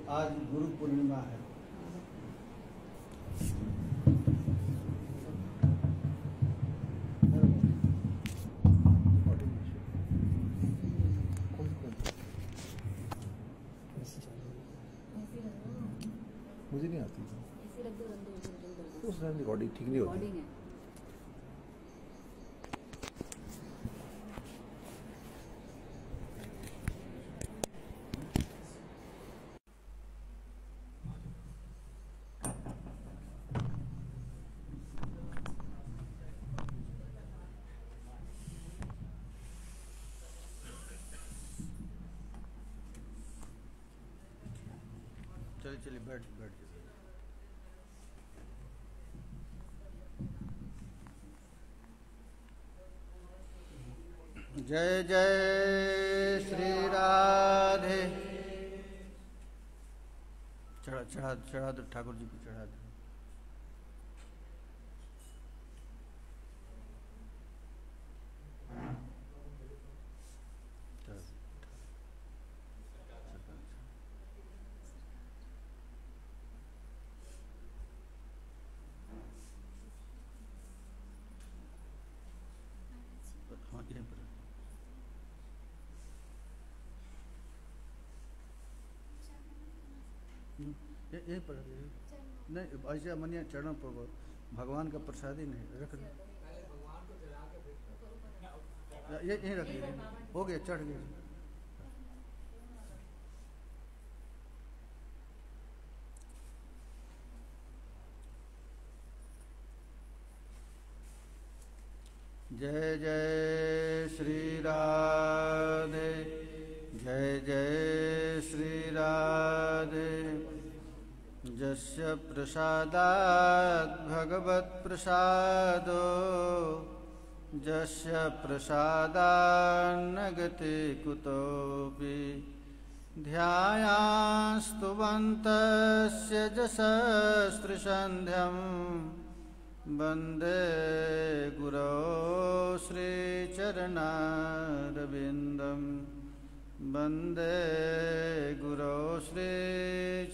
आज गुरु पूर्णिमा है। मुझे नहीं आती उस रिकॉर्डिंग ठीक नहीं होती। चलिए बैठ बैठ। जय जय श्री राधे। चढ़ा दो ठाकुर जी को चढ़ा दो। यही पर नहीं ऐसे मनिया चरण पर भगवान का प्रसाद ही नहीं रख दो। यही रख दीजिए। हो गया, चढ़ गया। जय जय श्री राधे। जय जय श्री राधे। जस्य प्रसादात् भगवत् प्रसादो जस्य प्रसादान्न गति कुतोऽपि ध्यायास्तुवन्तस्य जशस्त्रसन्ध्यं वन्दे गुरो श्रीचरणारविन्दम् वन्दे गुरो श्रीचरणारविन्दम्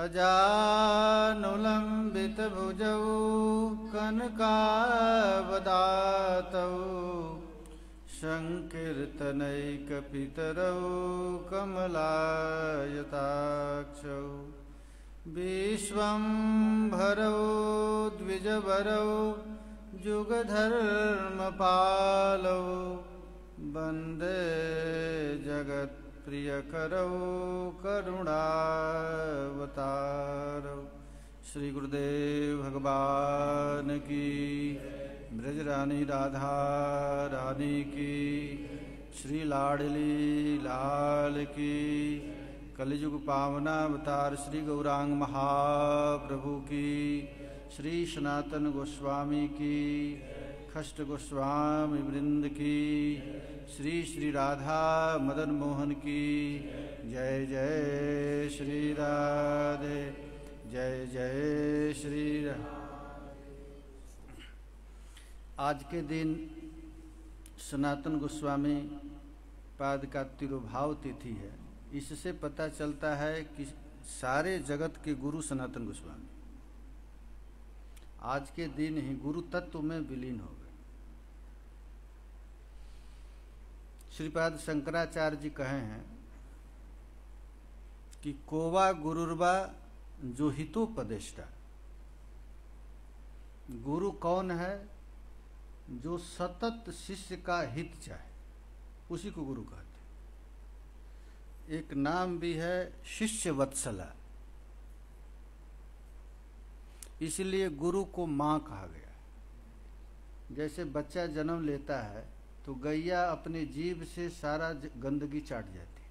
अजानुलम्बितभुजौ कनकावदातौ संकीर्तनैकपितरौ कमलायताक्षौ विश्वम्भरौ द्विजवरौ जुगधर्मपालौ वन्दे जगत्प्रियकरौ करुणावतारौ। श्री गुरुदेव भगवान की, ब्रजरानी राधा रानी की, श्री लाडली लाल की, कलिजुग पावनावतार श्री गौरांग महाप्रभु की, श्री सनातन गोस्वामी की, खष्ट गोस्वामी वृंद की, श्री श्री राधा मदन मोहन की जय जय श्री राधे, जय जय श्री राधे। आज के दिन सनातन गोस्वामी पाद का तिरुभाव तिथि है। इससे पता चलता है कि सारे जगत के गुरु सनातन गोस्वामी आज के दिन ही गुरु तत्व में विलीन हो गए। श्रीपाद शंकराचार्य जी कहे हैं कि कोवा गुरुर्वा जो हितोपदेष्टा। गुरु कौन है? जो सतत शिष्य का हित चाहे, उसी को गुरु कहते हैं। एक नाम भी है शिष्य वत्सला, इसलिए गुरु को माँ कहा गया। जैसे बच्चा जन्म लेता है तो गैया अपने जीभ से सारा गंदगी चाट जाती है,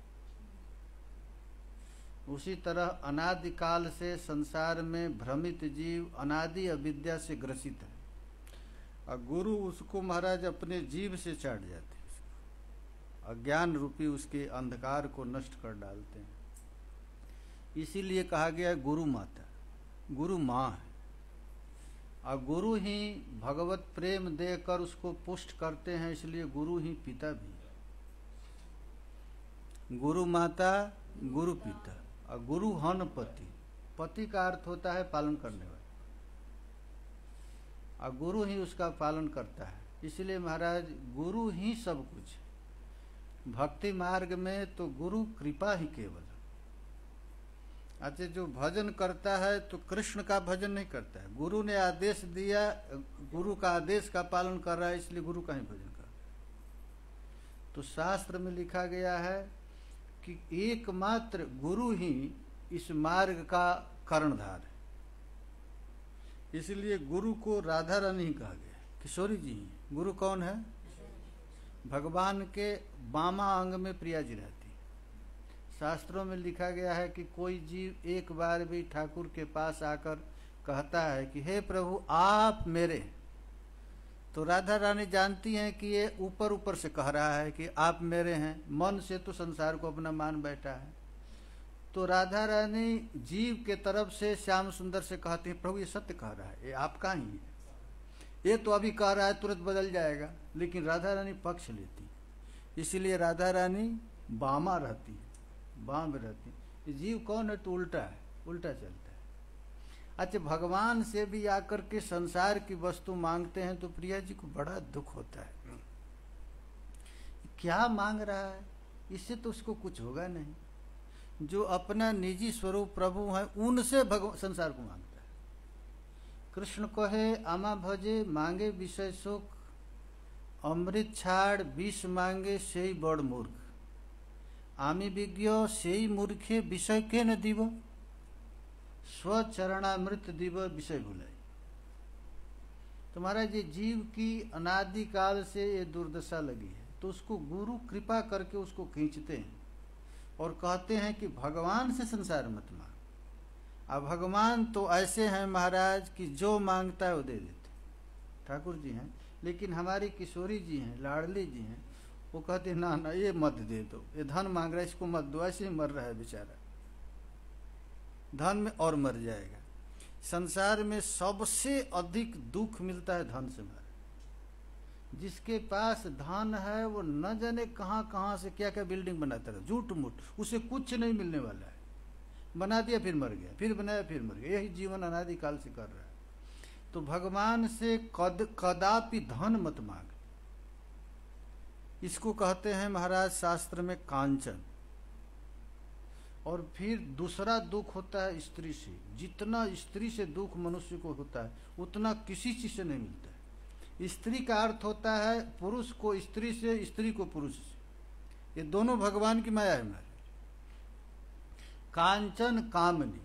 उसी तरह अनादिकाल से संसार में भ्रमित जीव अनादि अविद्या से ग्रसित है, और गुरु उसको महाराज अपने जीभ से चाट जाते हैं, अज्ञान रूपी उसके अंधकार को नष्ट कर डालते हैं। इसीलिए कहा गया गुरु माता, गुरु माँ है, और गुरु ही भगवत प्रेम देकर उसको पुष्ट करते हैं, इसलिए गुरु ही पिता भी है। गुरु माता, गुरु पिता, और गुरु हन पति। पति का अर्थ होता है पालन करने वाला, और गुरु ही उसका पालन करता है। इसलिए महाराज गुरु ही सब कुछ है। भक्ति मार्ग में तो गुरु कृपा ही केवल। अच्छा, जो भजन करता है तो कृष्ण का भजन नहीं करता है, गुरु ने आदेश दिया, गुरु का आदेश का पालन कर रहा है, इसलिए गुरु का ही भजन कर रहा है। तो शास्त्र में लिखा गया है कि एकमात्र गुरु ही इस मार्ग का कर्णधार है। इसलिए गुरु को राधा रानी कहा गया। किशोरी जी हैं गुरु। कौन है? भगवान के बामा अंग में प्रिया जी रहती। शास्त्रों में लिखा गया है कि कोई जीव एक बार भी ठाकुर के पास आकर कहता है कि हे प्रभु आप मेरे, तो राधा रानी जानती हैं कि ये ऊपर ऊपर से कह रहा है कि आप मेरे हैं, मन से तो संसार को अपना मान बैठा है। तो राधा रानी जीव के तरफ से श्याम सुंदर से कहती है प्रभु ये सत्य कह रहा है, ये आपका ही है, ये तो अभी कह रहा है तुरंत बदल जाएगा। लेकिन राधा रानी पक्ष लेती, इसीलिए राधा रानी बामा रहती है, बाम रहती है। जीव कौन है? तो उल्टा है, उल्टा चलता है। अच्छा, भगवान से भी आकर के संसार की वस्तु मांगते हैं तो प्रिया जी को बड़ा दुख होता है। क्या मांग रहा है? इससे तो उसको कुछ होगा नहीं। जो अपना निजी स्वरूप प्रभु है उनसे संसार को मांगता है। कृष्ण कहे आमा भजे मांगे विषय सुख, अमृत छाड़ विष मांगे सेई बड़ मूर्ख, आमी विज्ञ सेई मूर्खे विषय के न दीव, स्वचरणामृत दीव विषय भुलाई। तुम्हारा ये जीव की अनादिकाल से ये दुर्दशा लगी है, तो उसको गुरु कृपा करके उसको खींचते हैं और कहते हैं कि भगवान से संसार मत मांग। अब भगवान तो ऐसे हैं महाराज कि जो मांगता है वो दे देते। ठाकुर जी हैं, लेकिन हमारी किशोरी जी हैं, लाडली जी हैं, वो कहते हैं ना ना ये मत दे दो, ये धन मांग रहा है इसको मत दो, ऐसे ही मर रहा है बेचारा, धन में और मर जाएगा। संसार में सबसे अधिक दुख मिलता है धन से मारे। जिसके पास धन है वो न जाने कहाँ कहाँ से क्या क्या बिल्डिंग बनाता रहा, झूठ मूठ, उसे कुछ नहीं मिलने वाला है। बना दिया फिर मर गया, फिर बनाया फिर मर गया, यही जीवन अनादिकाल से कर रहा है। तो भगवान से कदापि धन मत मांग। इसको कहते हैं महाराज शास्त्र में कांचन। और फिर दूसरा दुख होता है स्त्री से। जितना स्त्री से दुख मनुष्य को होता है उतना किसी चीज से नहीं मिलता है। स्त्री का अर्थ होता है पुरुष को स्त्री से, स्त्री को पुरुष से। ये दोनों भगवान की माया है हमारे। कांचन कामनी,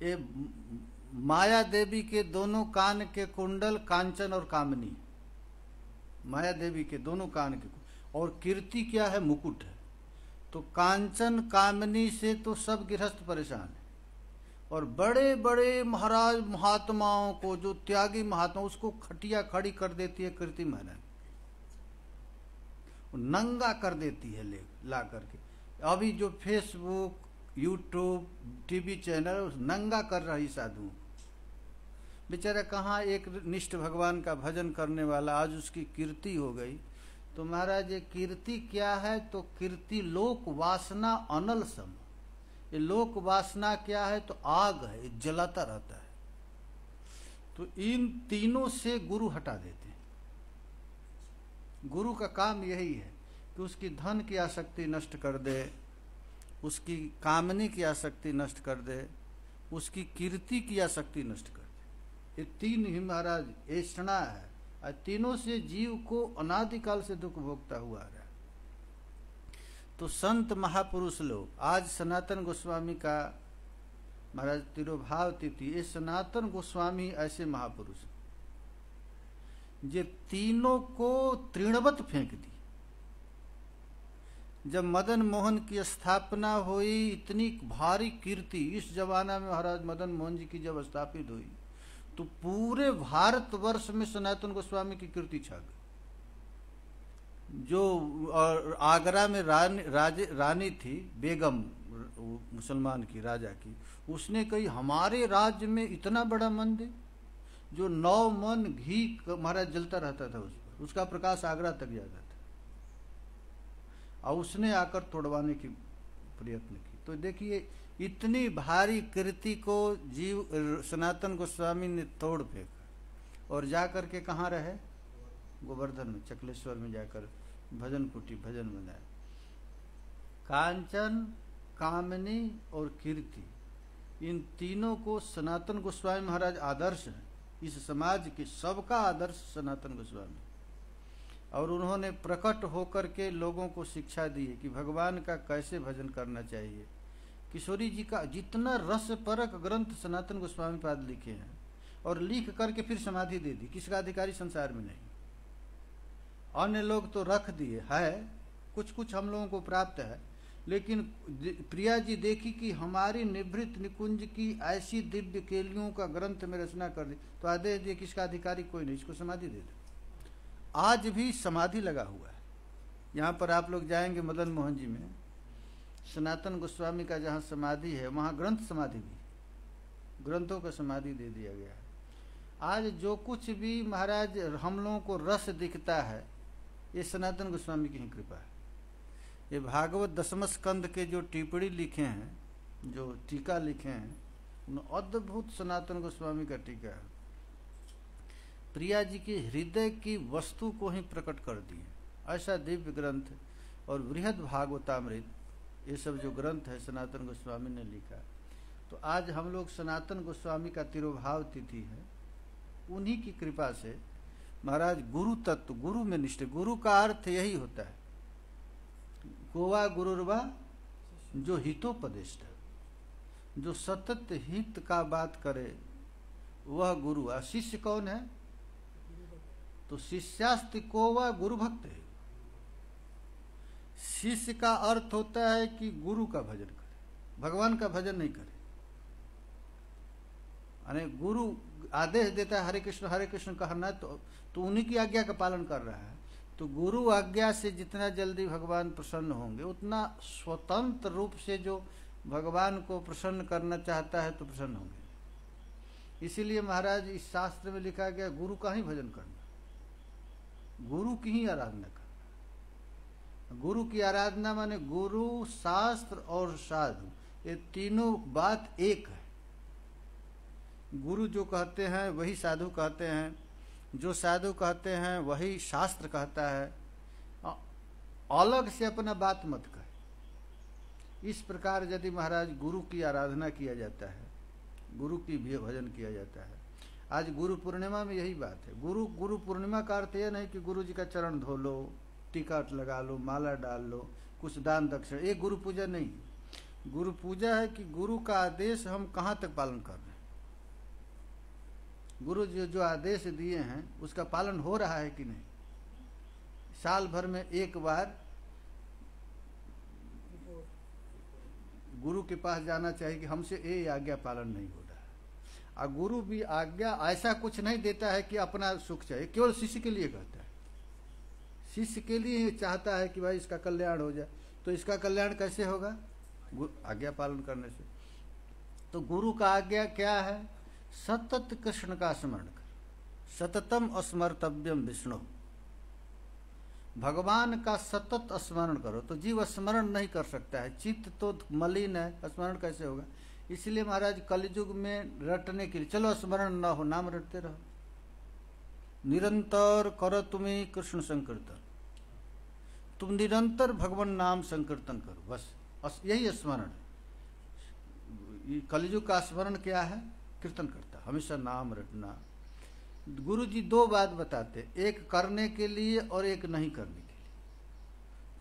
ये माया देवी के दोनों कान के कुंडल कांचन और कामनी, माया देवी के दोनों कान के। और कीर्ति क्या है? मुकुट है। तो कांचन कामनी से तो सब गृहस्थ परेशान है। और बड़े बड़े महाराज महात्माओं को, जो त्यागी महात्मा, उसको खटिया खड़ी कर देती है कीर्ति महाराज, नंगा कर देती है ला करके। अभी जो फेसबुक, यूट्यूब, टीवी चैनल नंगा कर रही साधुओं। बेचारा कहाँ एक निष्ठ भगवान का भजन करने वाला, आज उसकी कीर्ति हो गई। तो महाराज ये कीर्ति क्या है? तो कीर्ति लोक वासना अनल सम। ये लोक वासना क्या है? तो आग है, ये जलाता रहता है। तो इन तीनों से गुरु हटा देते हैं। गुरु का काम यही है कि उसकी धन की आसक्ति नष्ट कर दे, उसकी कामनी की आसक्ति नष्ट कर दे, उसकी कीर्ति की आसक्ति नष्ट कर दे। ये तीन ही महाराज ऐसा है। और तीनों से जीव को अनादिकाल से दुख भोगता हुआ आ रहा है। तो संत महापुरुष लोग, आज सनातन गोस्वामी का महाराज तिरुभाव तिथि, ये सनातन गोस्वामी ऐसे महापुरुष जे तीनों को तृणवत फेंक दी। जब मदन मोहन की स्थापना हुई, इतनी भारी कीर्ति इस जमाना में महाराज मदन मोहन जी की जब स्थापित हुई, तो पूरे भारतवर्ष में सनातन गोस्वामी की कीर्ति छा गई। जो आगरा में रानी थी, बेगम मुसलमान की, राजा की, उसने कही हमारे राज्य में इतना बड़ा मंदिर, जो 9 मन घी महाराज जलता रहता था उस पर, उसका प्रकाश आगरा तक जाता था। और उसने आकर तोड़वाने की प्रयत्न की। तो देखिए इतनी भारी कीर्ति को जीव सनातन गोस्वामी ने तोड़ फेंका। और जाकर के कहाँ रहे? गोवर्धन में, चकलेश्वर में जाकर भजन कुटी, भजन बनाए। कांचन, कामनी और कीर्ति, इन तीनों को सनातन गोस्वामी महाराज आदर्श हैं। इस समाज के सबका आदर्श सनातन गोस्वामी। और उन्होंने प्रकट होकर के लोगों को शिक्षा दी है कि भगवान का कैसे भजन करना चाहिए। किशोरी जी का जितना रस परक ग्रंथ सनातन गोस्वामी पाद लिखे हैं, और लिख करके फिर समाधि दे दी। किसका अधिकारी संसार में नहीं। अन्य लोग तो रख दिए है, कुछ कुछ हम लोगों को प्राप्त है, लेकिन प्रिया जी देखी कि हमारी निभृत निकुंज की ऐसी दिव्य केलियों का ग्रंथ में रचना कर दी, तो आदेश दिए किसका अधिकारी कोई नहीं, इसको समाधि दे दो। आज भी समाधि लगा हुआ है। यहाँ पर आप लोग जाएंगे मदन मोहन जी में, सनातन गोस्वामी का जहाँ समाधि है, वहाँ ग्रंथ समाधि भी, ग्रंथों का समाधि दे दिया गया है। आज जो कुछ भी महाराज हम लोगों को रस दिखता है, ये सनातन गोस्वामी की ही कृपा है। ये भागवत दशम स्कंद के जो टिप्पणी लिखे हैं, जो टीका लिखे हैं, उन अद्भुत सनातन गोस्वामी का टीका है। प्रिया जी के हृदय की वस्तु को ही प्रकट कर दिए, ऐसा दिव्य ग्रंथ। और बृहद भागवतामृत, ये सब जो ग्रंथ है सनातन गोस्वामी ने लिखा। तो आज हम लोग सनातन गोस्वामी का तिरुभाव तिथि है। उन्हीं की कृपा से महाराज गुरु तत्व, गुरु में निष्ठ। गुरु का अर्थ यही होता है, गोवा गुरुर्वा, जो हितोपदेष्ट, जो सतत हित का बात करे वह गुरु। और शिष्य कौन है? तो शिष्यास्ति को वा गुरु भक्त है। शिष्य का अर्थ होता है कि गुरु का भजन करे, भगवान का भजन नहीं करे। यानी गुरु आदेश देता है हरे कृष्ण कहना, तो उन्हीं की आज्ञा का पालन कर रहा है। तो गुरु आज्ञा से जितना जल्दी भगवान प्रसन्न होंगे, उतना स्वतंत्र रूप से जो भगवान को प्रसन्न करना चाहता है तो प्रसन्न होंगे। इसीलिए महाराज इस शास्त्र में लिखा गया गुरु का ही भजन करना, गुरु की ही आराधना करना। गुरु की आराधना माने गुरु, शास्त्र और साधु, ये तीनों बात एक है। गुरु जो कहते हैं वही साधु कहते हैं, जो साधु कहते हैं वही शास्त्र कहता है। अलग से अपना बात मत कहे। इस प्रकार यदि महाराज गुरु की आराधना किया जाता है, गुरु की भी भजन किया जाता है। आज गुरु पूर्णिमा में यही बात है। गुरु पूर्णिमा का अर्थ यह नहीं कि गुरु जी का चरण धो लो, टीका लगा लो, माला डाल लो, कुछ दान दक्षिण, ये गुरु पूजा नहीं। गुरु पूजा है कि गुरु का आदेश हम कहाँ तक पालन कर रहे हैं। गुरु जी जो आदेश दिए हैं उसका पालन हो रहा है कि नहीं। साल भर में एक बार गुरु के पास जाना चाहिए कि हमसे ये आज्ञा पालन नहीं हो रहा है। और गुरु भी आज्ञा ऐसा कुछ नहीं देता है कि अपना सुख चाहिए, केवल शिष्य के लिए कहता है। शिष्य के लिए चाहता है कि भाई इसका कल्याण हो जाए। तो इसका कल्याण कैसे होगा? आज्ञा पालन करने से। तो गुरु का आज्ञा क्या है? सतत कृष्ण का स्मरण कर, सततम स्मर्तव्यम विष्णु। भगवान का सतत स्मरण करो। तो जीव स्मरण नहीं कर सकता है, चित्त तो मलिन है, स्मरण कैसे होगा? इसलिए महाराज कलयुग में रटने के लिए, चलो स्मरण न हो, नाम रटते रहो। निरंतर करो तुम्हें कृष्ण संकीर्तन, तुम निरंतर भगवान नाम संकीर्तन करो, बस यही स्मरण है। कलयुग का स्मरण क्या है? कीर्तन करता, हमेशा नाम रटना। गुरु जी दो बात बताते, एक करने के लिए और एक नहीं करने के लिए।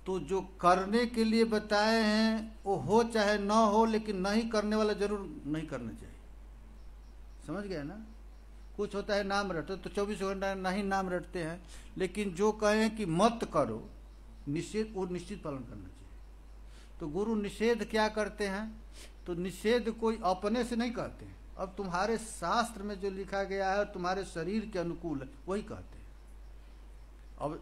तो जो करने के लिए बताए हैं वो हो चाहे न हो, लेकिन नहीं करने वाला जरूर नहीं करना चाहिए। समझ गए ना? कुछ होता है नाम रटो, तो 24 घंटा नहीं नाम रटते हैं, लेकिन जो कहें कि मत करो निषेध, वो निश्चित पालन करना चाहिए। तो गुरु निषेध क्या करते हैं? तो निषेध कोई अपने से नहीं कहते हैं। अब तुम्हारे शास्त्र में जो लिखा गया है तुम्हारे शरीर के अनुकूल है, वही कहते हैं। अब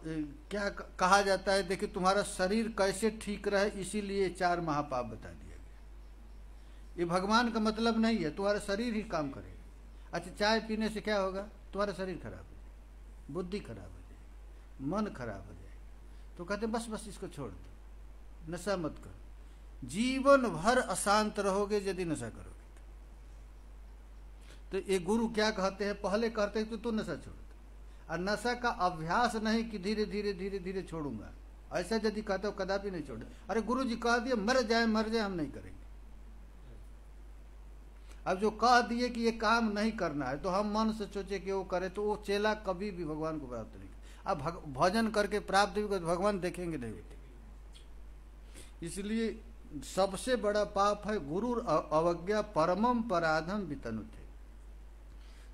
क्या कहा जाता है? देखिए, तुम्हारा शरीर कैसे ठीक रहे इसीलिए 4 महापाप बता दिया गया। ये भगवान का मतलब नहीं है, तुम्हारा शरीर ही काम करेगा। अच्छा, चाय पीने से क्या होगा? तुम्हारा शरीर खराब हो जाएगा, बुद्धि खराब हो जाएगी, मन खराब हो जाएगा। तो कहते बस इसको छोड़ दो, नशा मत करो। जीवन भर अशांत रहोगे यदि नशा करोगे। तो ये गुरु क्या कहते हैं? पहले कहते हैं कि तू नशा छोड़ दे, और नशा का अभ्यास नहीं कि धीरे धीरे छोड़ूंगा। ऐसा यदि कहते हो कदापि नहीं छोड़े। अरे गुरु जी कह दिए मर जाए हम नहीं करेंगे। अब जो कह दिए कि ये काम नहीं करना है, तो हम मन से सोचे कि वो करे, तो वो चेला कभी भी भगवान को प्राप्त नहीं करे। अब भजन करके प्राप्त भी कर, भगवान देखेंगे नहीं। इसलिए सबसे बड़ा पाप है गुरु अवज्ञा परमम पराधम वितनुते।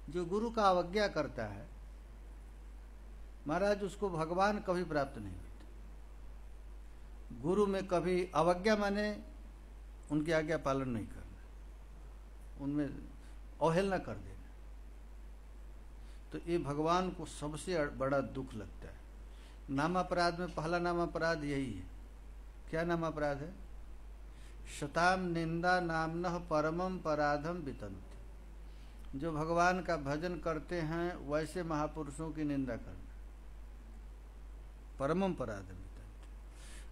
जो गुरु का अवज्ञा करता है महाराज, उसको भगवान कभी प्राप्त नहीं होते। गुरु में कभी अवज्ञा माने उनकी आज्ञा पालन नहीं करना, उनमें अवहेलना कर देना। तो ये भगवान को सबसे बड़ा दुख लगता है। नाम अपराध में पहला नाम अपराध यही है। क्या नाम अपराध है? शताम निंदा नामनः परमम पराधम वितनुते। जो भगवान का भजन करते हैं वैसे महापुरुषों की निंदा करना, परमम पराधम वितनुते।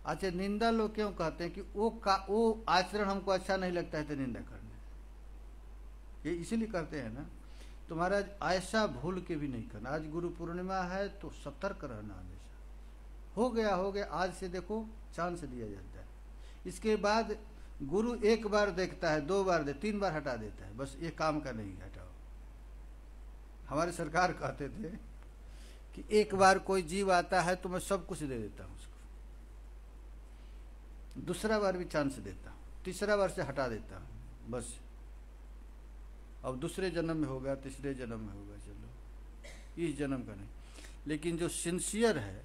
अच्छा, निंदा लोग क्यों कहते हैं? कि वो आचरण हमको अच्छा नहीं लगता है तो निंदा करना, ये इसीलिए करते हैं ना। तो महाराज ऐसा भूल के भी नहीं करना। आज गुरु पूर्णिमा है तो सतर्क रहना हमेशा। हो गया, आज से देखो चांस दिया जाता है। इसके बाद गुरु एक बार देखता है, 2 बार 3 बार हटा देता है, बस ये काम का नहीं, हटाओ। हमारे सरकार कहते थे कि एक बार कोई जीव आता है तो मैं सब कुछ दे देता हूँ उसको, दूसरा बार भी चांस देता हूँ, तीसरा बार से हटा देता हूँ, बस अब दूसरे जन्म में होगा, तीसरे जन्म में होगा, चलो इस जन्म का नहीं। लेकिन जो सिंसियर है,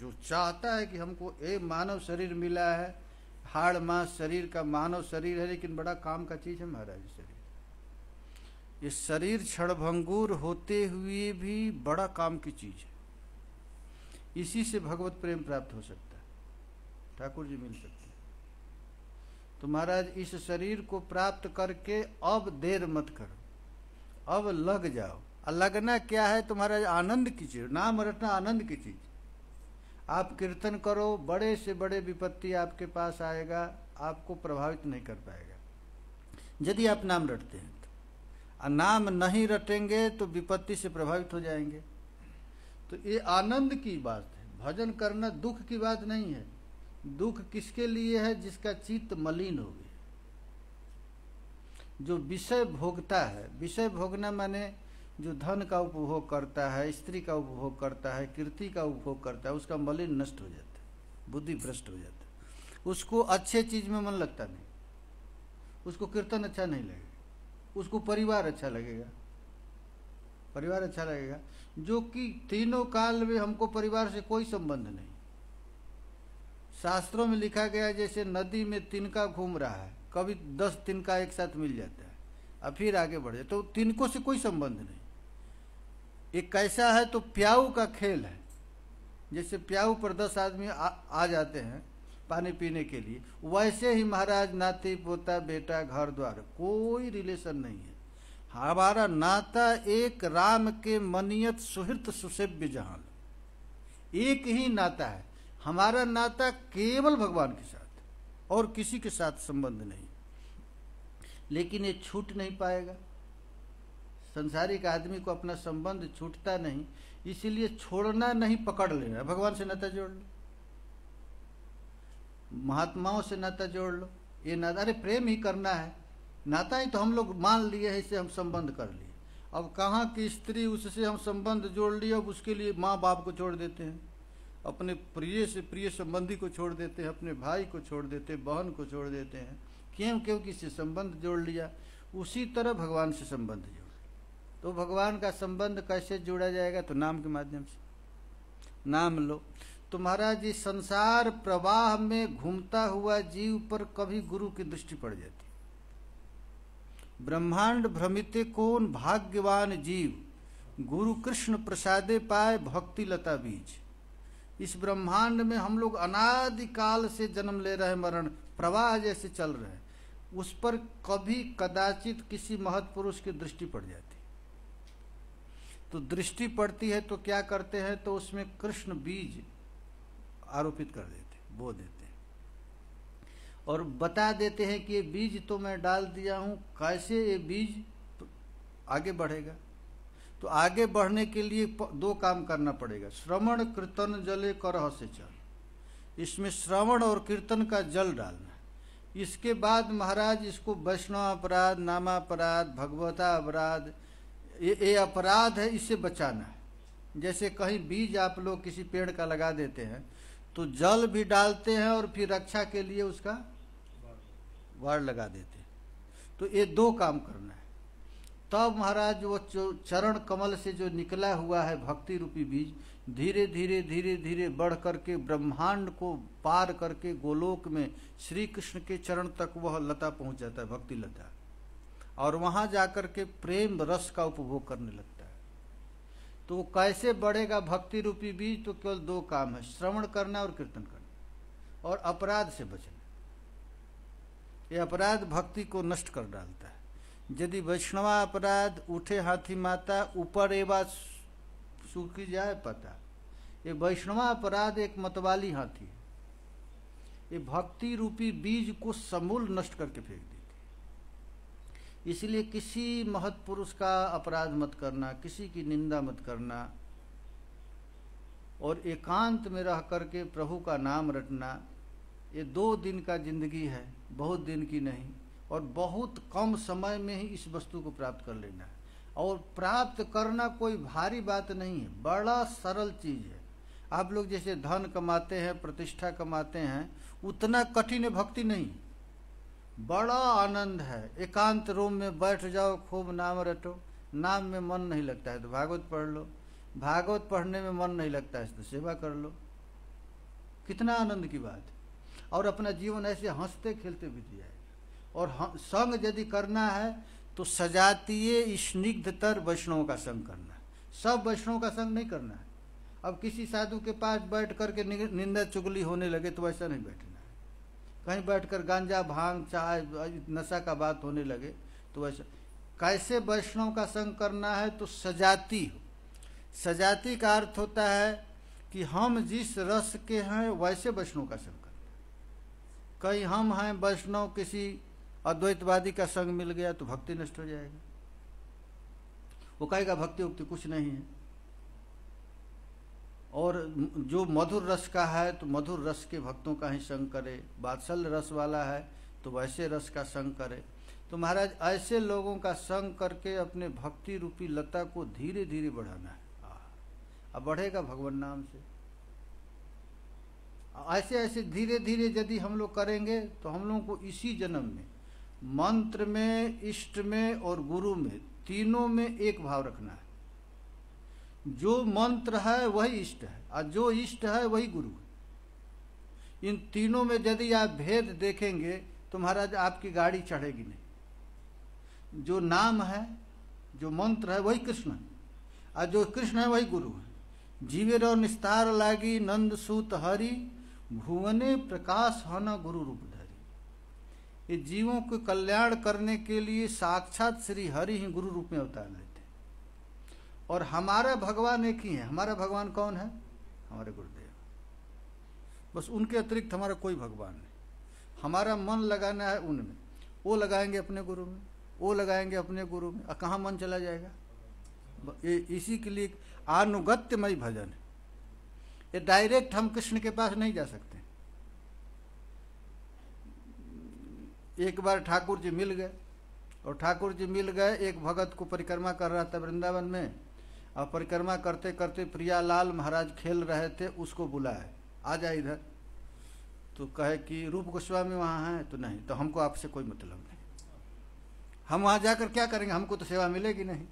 जो चाहता है कि हमको एक मानव शरीर मिला है, हाड़ मांस शरीर का मानव शरीर है, लेकिन बड़ा काम का चीज है महाराज शरीर। ये शरीर क्षणभंगुर होते हुए भी बड़ा काम की चीज है। इसी से भगवत प्रेम प्राप्त हो सकता है, ठाकुर जी मिल सकते हैं। तो महाराज इस शरीर को प्राप्त करके अब देर मत करो, अब लग जाओ। और लगना क्या है? तुम्हारा आनंद की चीज, नाम रटना आनंद की चीज। आप कीर्तन करो, बड़े से बड़े विपत्ति आपके पास आएगा, आपको प्रभावित नहीं कर पाएगा यदि आप नाम रटते हैं तो। और नाम नहीं रटेंगे तो विपत्ति से प्रभावित हो जाएंगे। तो ये आनंद की बात है। भजन करना दुख की बात नहीं है। दुख किसके लिए है? जिसका चित्त मलिन हो गया, जो विषय भोगता है। विषय भोगना माने जो धन का उपभोग करता है, स्त्री का उपभोग करता है, कीर्ति का उपभोग करता है, उसका मलिन नष्ट हो जाता है, बुद्धि भ्रष्ट हो जाता है, उसको अच्छे चीज में मन लगता नहीं, उसको कीर्तन अच्छा नहीं लगेगा, उसको परिवार अच्छा लगेगा, परिवार अच्छा लगेगा, जो कि तीनों काल में हमको परिवार से कोई संबंध नहीं। शास्त्रों में लिखा गया जैसे नदी में तिनका घूम रहा है, कभी 10 तिनका एक साथ मिल जाता है और फिर आगे बढ़ जाए, तो तिनकों से कोई संबंध नहीं। एक कैसा है तो प्याऊ का खेल है, जैसे प्याऊ पर 10 आदमी आ जाते हैं पानी पीने के लिए, वैसे ही महाराज नाती पोता बेटा घर द्वार कोई रिलेशन नहीं है। हमारा नाता एक राम के मनियत सुहृत सुसेव्य जहान, एक ही नाता है हमारा, नाता केवल भगवान के साथ और किसी के साथ संबंध नहीं। लेकिन ये छूट नहीं पाएगा, संसारिक आदमी को अपना संबंध छूटता नहीं, इसीलिए छोड़ना नहीं, पकड़ लेना। भगवान से नाता जोड़ लो, महात्माओं से नाता जोड़ लो। ये नाता, अरे प्रेम ही करना है, नाता ही तो हम लोग मान लिए है, इससे हम संबंध कर लिए। अब कहाँ की स्त्री, उससे हम संबंध जोड़ लिए, अब उसके लिए माँ बाप को छोड़ देते हैं, अपने प्रिय से प्रिय संबंधी को छोड़ देते हैं, अपने भाई को छोड़ देते हैं, बहन को छोड़ देते हैं। क्यों? क्योंकि इससे संबंध जोड़ लिया। उसी तरह भगवान से संबंध जोड़, तो भगवान का संबंध कैसे जोड़ा जाएगा? तो नाम के माध्यम से। नाम लो तो महाराज इस संसार प्रवाह में घूमता हुआ जीव पर कभी गुरु की दृष्टि पड़ जाती। ब्रह्मांड भ्रमिते कौन भाग्यवान जीव, गुरु कृष्ण प्रसादे पाए भक्ति लता बीज। इस ब्रह्मांड में हम लोग अनादिकाल से जन्म ले रहे, मरण प्रवाह जैसे चल रहे हैं, उस पर कभी कदाचित किसी महत्पुरुष की दृष्टि पड़ जाती। तो दृष्टि पड़ती है तो क्या करते हैं? तो उसमें कृष्ण बीज आरोपित कर देते, बो देते हैं और बता देते हैं कि ये बीज तो मैं डाल दिया हूं, कैसे ये बीज आगे बढ़ेगा। तो आगे बढ़ने के लिए 2 काम करना पड़ेगा, श्रवण कीर्तन जले करह से चल। इसमें श्रवण और कीर्तन का जल डालना। इसके बाद महाराज इसको वैष्णव अपराध, नामापराध, भगवता अपराध, ये अपराध है, इससे बचाना है। जैसे कहीं बीज आप लोग किसी पेड़ का लगा देते हैं तो जल भी डालते हैं और फिर रक्षा के लिए उसका वाड़ लगा देते हैं। तो ये 2 काम करना है। तब महाराज वो चरण कमल से जो निकला हुआ है भक्ति रूपी बीज, धीरे धीरे धीरे धीरे बढ़ करके ब्रह्मांड को पार करके गोलोक में श्री कृष्ण के चरण तक वह लता पहुंच जाता है, भक्ति लता, और वहां जाकर के प्रेम रस का उपभोग करने लगता है। तो वो कैसे बढ़ेगा भक्ति रूपी बीज? तो केवल 2 काम है, श्रवण करना और कीर्तन करना और अपराध से बचना। ये अपराध भक्ति को नष्ट कर डालता है। यदि वैष्णवा अपराध उठे हाथी माता, ऊपर एवं सूखी जाए पता। ये वैष्णवा अपराध एक मतवाली हाथी है, ये भक्ति रूपी बीज को समूल नष्ट करके फेंक देती। इसलिए किसी महत्पुरुष का अपराध मत करना, किसी की निंदा मत करना, और एकांत में रह करके प्रभु का नाम रटना। ये 2 दिन का जिंदगी है, बहुत दिन की नहीं, और बहुत कम समय में ही इस वस्तु को प्राप्त कर लेना है। और प्राप्त करना कोई भारी बात नहीं है, बड़ा सरल चीज है। आप लोग जैसे धन कमाते हैं, प्रतिष्ठा कमाते हैं, उतना कठिन भक्ति नहीं, बड़ा आनंद है। एकांत रूम में बैठ जाओ, खूब नाम रटो। नाम में मन नहीं लगता है तो भागवत पढ़ लो, भागवत पढ़ने में मन नहीं लगता है तो सेवा कर लो। कितना आनंद की बात है। और अपना जीवन ऐसे हंसते खेलते बीत जाएगा। और संग यदि करना है तो सजातीय स्निग्धतर वैष्णव का संग करना है, सब वैष्णव का संग नहीं करना है। अब किसी साधु के पास बैठ करके निंदा चुगली होने लगे तो वैसा नहीं बैठना है। कहीं बैठकर गांजा भांग चाय नशा का बात होने लगे तो वैसा। कैसे वैष्णव का संग करना है? तो सजाती हो। सजाती का अर्थ होता है कि हम जिस रस के हैं वैसे वैष्णव का संग करना। कहीं हम हैं वैष्णव, किसी अद्वैतवादी का संग मिल गया तो भक्ति नष्ट हो जाएगा। वो कहेगा भक्ति उक्ति कुछ नहीं है, और जो मधुर रस का है तो मधुर रस के भक्तों का ही संग करे, वात्सल्य रस वाला है तो वैसे रस का संग करे। तो महाराज ऐसे लोगों का संग करके अपने भक्ति रूपी लता को धीरे धीरे बढ़ाना है। अब बढ़ेगा भगवान नाम से। ऐसे ऐसे धीरे धीरे यदि हम लोग करेंगे तो हम लोगों को इसी जन्म में मंत्र में, इष्ट में और गुरु में, तीनों में एक भाव रखना है। जो मंत्र है वही इष्ट है और जो इष्ट है वही गुरु है। इन तीनों में यदि आप भेद देखेंगे तो महाराज आपकी गाड़ी चढ़ेगी नहीं। जो नाम है, जो मंत्र है वही कृष्ण है और जो कृष्ण है वही गुरु है। जीवेरो निस्तार लागी नंद सूत हरि, भुवने प्रकाश हन गुरु रूप धरी। ये जीवों को कल्याण करने के लिए साक्षात श्री हरि ही गुरु रूप में अवतार लेते। और हमारा भगवान एक ही है। हमारा भगवान कौन है? हमारे गुरुदेव। बस उनके अतिरिक्त हमारा कोई भगवान नहीं। हमारा मन लगाना है उनमें, वो लगाएंगे अपने गुरु में, वो लगाएंगे अपने गुरु में। और कहाँ मन चला जाएगा? ये इसी के लिए अनुगत्यमय भजन है। ये डायरेक्ट हम कृष्ण के पास नहीं जा सकते। एक बार ठाकुर जी मिल गए, और ठाकुर जी मिल गए, एक भगत को परिक्रमा कर रहा था वृंदावन में, और परिक्रमा करते करते प्रियालाल महाराज खेल रहे थे, उसको बुलाए, आ जा इधर। तो कहे कि रूप गोस्वामी वहाँ हैं? तो नहीं, तो हमको आपसे कोई मतलब नहीं, हम वहाँ जाकर क्या करेंगे, हमको तो सेवा मिलेगी नहीं,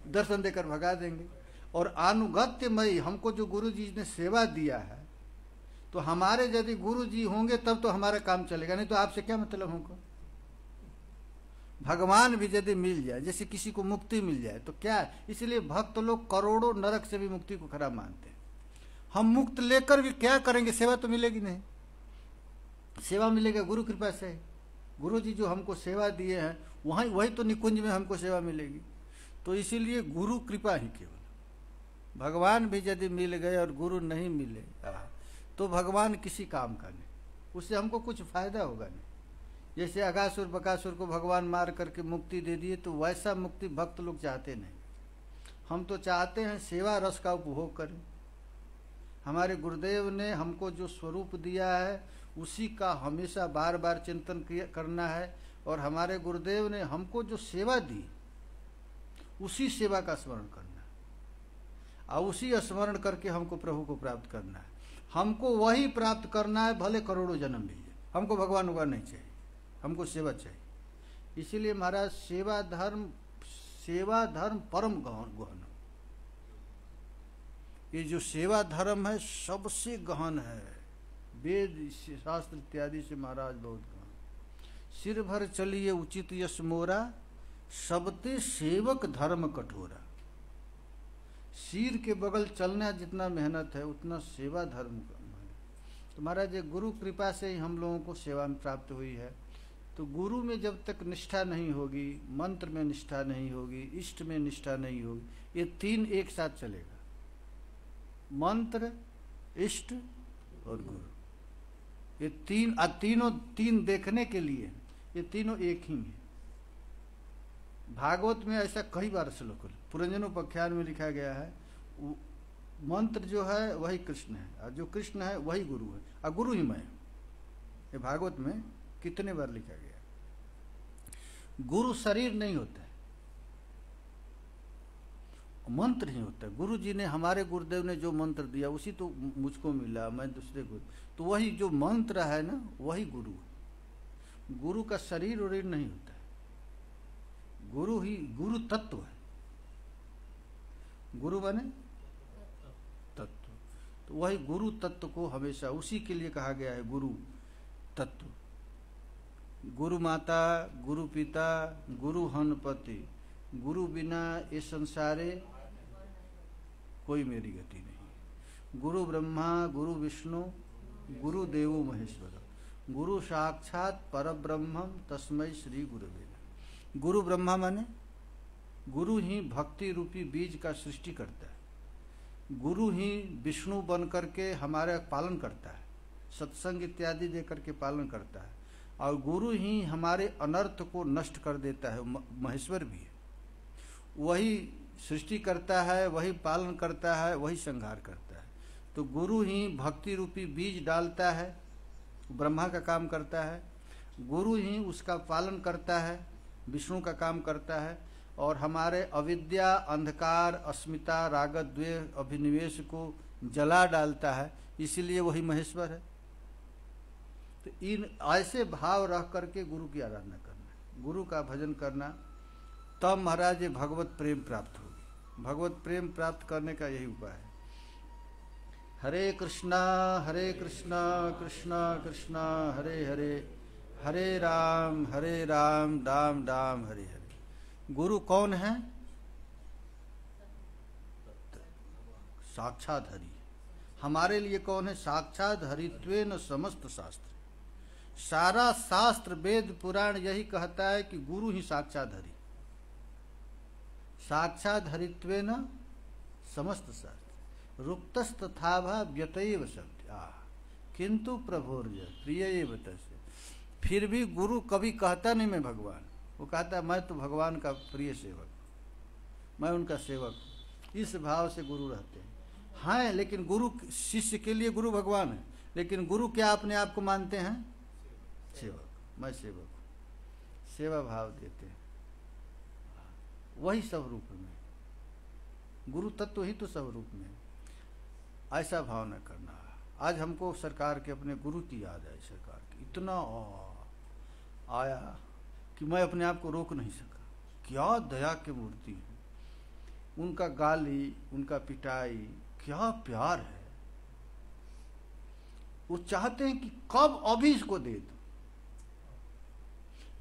दर्शन देकर भगा देंगे। और अनुगत्यमयी हमको जो गुरु जी ने सेवा दिया है, तो हमारे यदि गुरु जी होंगे तब तो हमारा काम चलेगा, नहीं तो आपसे क्या मतलब हमको। भगवान भी यदि मिल जाए, जैसे किसी को मुक्ति मिल जाए तो क्या है। इसलिए भक्त लोग करोड़ों नरक से भी मुक्ति को खराब मानते हैं। हम मुक्त लेकर भी क्या करेंगे, सेवा तो मिलेगी नहीं। सेवा मिलेगा गुरु कृपा से। गुरु जी जो हमको सेवा दिए हैं वही तो निकुंज में हमको सेवा मिलेगी। तो इसीलिए गुरु कृपा ही केवल। भगवान भी यदि मिल गए और गुरु नहीं मिले तो भगवान किसी काम का नहीं, उससे हमको कुछ फायदा होगा नहीं। जैसे अगासुर बकासुर को भगवान मार करके मुक्ति दे दिए, तो वैसा मुक्ति भक्त लोग चाहते नहीं। हम तो चाहते हैं सेवा रस का उपभोग करें। हमारे गुरुदेव ने हमको जो स्वरूप दिया है उसी का हमेशा बार बार चिंतन करना है। और हमारे गुरुदेव ने हमको जो सेवा दी उसी सेवा का स्मरण करना है, और उसी स्मरण करके हमको प्रभु को प्राप्त करना है। हमको वही प्राप्त करना है, भले करोड़ों जन्म मिल जाए। हमको भगवान उगा नहीं चाहिए, हमको सेवा चाहिए। इसीलिए महाराज सेवा धर्म परम गहन। ये जो सेवा धर्म है सबसे गहन है, वेद शास्त्र इत्यादि से महाराज बहुत गहन। सिर भर चलिए उचित यश मोरा, सबते सेवक धर्म कठोरा। सिर के बगल चलना जितना मेहनत है उतना सेवा धर्म का। तो महाराज गुरु कृपा से ही हम लोगों को सेवा में प्राप्त हुई है। तो गुरु में जब तक निष्ठा नहीं होगी, मंत्र में निष्ठा नहीं होगी, इष्ट में निष्ठा नहीं होगी, ये तीन एक साथ चलेगा। मंत्र, इष्ट और गुरु, ये तीन देखने के लिए ये तीनों एक ही हैं। भागवत में ऐसा कई बार श्लोक पुरंजनोपाख्यान में लिखा गया है, मंत्र जो है वही कृष्ण है, और जो कृष्ण है वही गुरु है, और गुरु ही मैं। ये भागवत में कितने बार लिखा गया। गुरु शरीर नहीं होता है, मंत्र ही होता है। गुरु जी ने, हमारे गुरुदेव ने जो मंत्र दिया उसी तो मुझको मिला, मैं दूसरे को, तो वही जो मंत्र है ना वही गुरु है। गुरु का शरीर और नहीं होता है, गुरु ही गुरु तत्व है। गुरु बने तत्व, तो वही गुरु तत्व को हमेशा उसी के लिए कहा गया है गुरु तत्व। गुरु माता, गुरु पिता, गुरु हनपति, गुरु बिना ये संसारे कोई मेरी गति नहीं। गुरु ब्रह्मा, गुरु विष्णु, गुरु देवो महेश्वर, गुरु साक्षात परब्रह्मम तस्मै श्री गुरुवे नमः। गुरु ब्रह्मा माने गुरु ही भक्ति रूपी बीज का सृष्टि करता है। गुरु ही विष्णु बन करके हमारा पालन करता है, सत्संग इत्यादि दे करके पालन करता है। और गुरु ही हमारे अनर्थ को नष्ट कर देता है, महेश्वर भी है। वही सृष्टि करता है, वही पालन करता है, वही संहार करता है। तो गुरु ही भक्ति रूपी बीज डालता है, ब्रह्मा का काम करता है, गुरु ही उसका पालन करता है, विष्णु का काम करता है, और हमारे अविद्या, अंधकार, अस्मिता, राग, द्वेष, अभिनिवेश को जला डालता है, इसीलिए वही महेश्वर है। तो इन ऐसे भाव रह करके गुरु की आराधना करना, गुरु का भजन करना, तब महाराज ये भगवत प्रेम प्राप्त होगी। भगवत प्रेम प्राप्त करने का यही उपाय है। हरे कृष्णा कृष्णा कृष्णा हरे हरे, हरे राम राम राम हरे हरे। गुरु कौन है? साक्षात हरि। हमारे लिए कौन है? साक्षात हरित्वेन समस्त शास्त्र। सारा शास्त्र, वेद, पुराण यही कहता है कि गुरु ही साक्षात हरि। साक्षात हरित्वेन समस्त शास्त्र। रुक्तस्तथाभा व्यतएव शब्द किंतु प्रभोर्य प्रिय एव तस्य। फिर भी गुरु कभी कहता नहीं मैं भगवान, वो कहता मैं तो भगवान का प्रिय सेवक, मैं उनका सेवक। इस भाव से गुरु रहते हैं। हाँ, लेकिन गुरु शिष्य के लिए गुरु भगवान है, लेकिन गुरु क्या अपने आप को मानते हैं? सेवक। मैं सेवक हूँ, सेवा भाव देते हैं। वही सब रूप में, गुरु तत्व ही तो सब रूप में, ऐसा भाव न करना। आज हमको सरकार के अपने गुरु की याद आई, सरकार की इतना आया कि मैं अपने आप को रोक नहीं सका। क्या दया की मूर्ति है, उनका गाली, उनका पिटाई, क्या प्यार है। वो चाहते हैं कि कब अभी इसको दे दो,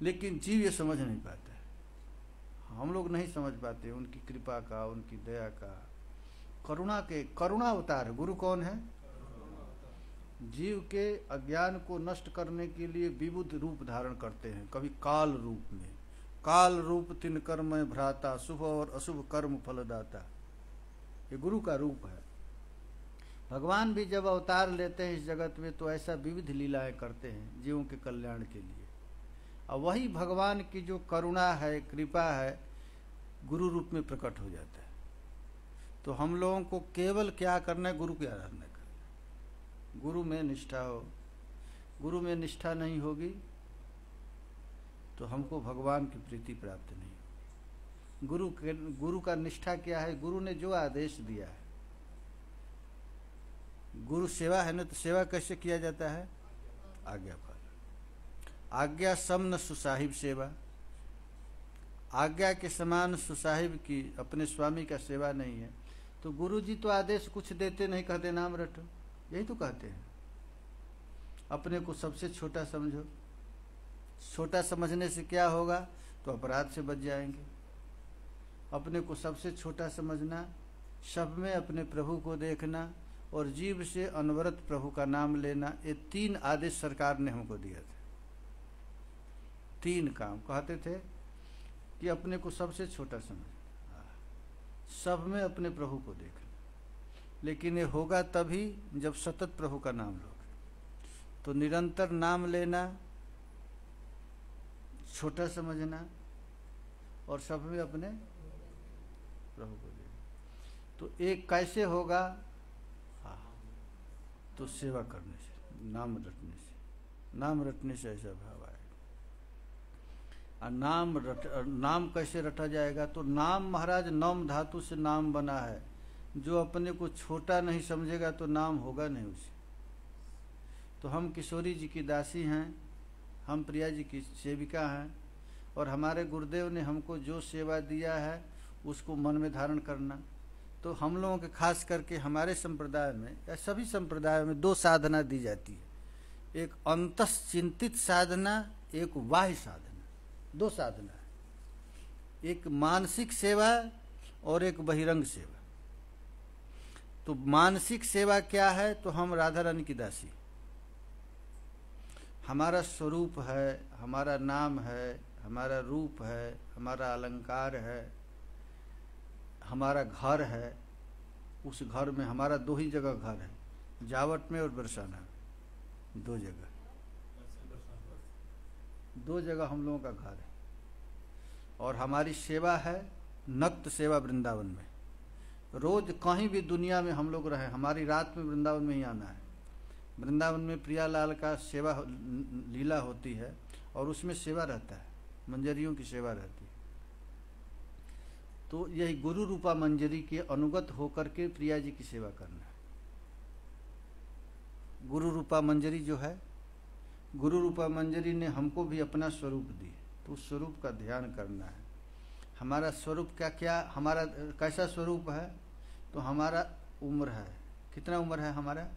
लेकिन जीव ये समझ नहीं पाता है। हम लोग नहीं समझ पाते उनकी कृपा का, उनकी दया का, करुणा अवतार है। गुरु कौन है? जीव के अज्ञान को नष्ट करने के लिए विविध रूप धारण करते हैं। कभी काल रूप में, काल रूप तिन कर्म भ्राता, शुभ और अशुभ कर्म फलदाता, ये गुरु का रूप है। भगवान भी जब अवतार लेते हैं इस जगत में तो ऐसा विविध लीलाएं करते हैं जीवों के कल्याण के लिए। और वही भगवान की जो करुणा है, कृपा है, गुरु रूप में प्रकट हो जाता है। तो हम लोगों को केवल क्या करना है? गुरु की आराधना करना, गुरु में निष्ठा हो। गुरु में निष्ठा नहीं होगी तो हमको भगवान की प्रीति प्राप्त नहीं होगी। गुरु का निष्ठा क्या है? गुरु ने जो आदेश दिया है, गुरु सेवा है ना, तो सेवा कैसे किया जाता है? आज्ञा पालन। आज्ञा समन सुसाहिब सेवा। आज्ञा के समान सुसाहिब की अपने स्वामी का सेवा नहीं है। तो गुरु जी तो आदेश कुछ देते नहीं, कहते नाम रटो, यही तो कहते हैं। अपने को सबसे छोटा समझो। छोटा समझने से क्या होगा? तो अपराध से बच जाएंगे। अपने को सबसे छोटा समझना, सब में अपने प्रभु को देखना और जीव से अनवरत प्रभु का नाम लेना, ये 3 आदेश सरकार ने हमको दिया था। 3 काम कहते थे कि अपने को सबसे छोटा समझ, सब में अपने प्रभु को देखना। लेकिन ये होगा तभी जब सतत प्रभु का नाम लोगे। तो निरंतर नाम लेना, छोटा समझना और सब में अपने प्रभु को देखना। तो एक कैसे होगा? तो सेवा करने से, नाम रटने से। नाम रटने से ऐसा भाव आएगा। और नाम कैसे रटा जाएगा? तो नाम महाराज नौम धातु से नाम बना है। जो अपने को छोटा नहीं समझेगा तो नाम होगा नहीं उसे। तो हम किशोरी जी की दासी हैं, हम प्रिया जी की सेविका हैं, और हमारे गुरुदेव ने हमको जो सेवा दिया है उसको मन में धारण करना। तो हम लोगों के खास करके हमारे संप्रदाय में या सभी संप्रदायों में 2 साधना दी जाती है। एक अंतश्चिंतित साधना, एक बाह्य साधना। 2 साधना है, एक मानसिक सेवा और एक बहिरंग सेवा। तो मानसिक सेवा क्या है? तो हम राधा रानी की दासी, हमारा स्वरूप है, हमारा नाम है, हमारा रूप है, हमारा अलंकार है, हमारा घर है। उस घर में हमारा 2 ही जगह घर है, जावट में और बरसाना में। 2 जगह, 2 जगह हम लोगों का घर है। और हमारी सेवा है नक्त सेवा वृंदावन में। रोज कहीं भी दुनिया में हम लोग रहे, हमारी रात में वृंदावन में ही आना है। वृंदावन में प्रियालाल का सेवा लीला होती है और उसमें सेवा रहता है, मंजरियों की सेवा रहती है। तो यही गुरु रूपा मंजरी के अनुगत होकर के प्रिया जी की सेवा करना है। गुरु रूपा मंजरी जो है, गुरु रूपा मंजरी ने हमको भी अपना स्वरूप दी, तो उस स्वरूप का ध्यान करना है। हमारा स्वरूप क्या हमारा कैसा स्वरूप है? तो हमारा उम्र है, कितना उम्र है हमारा?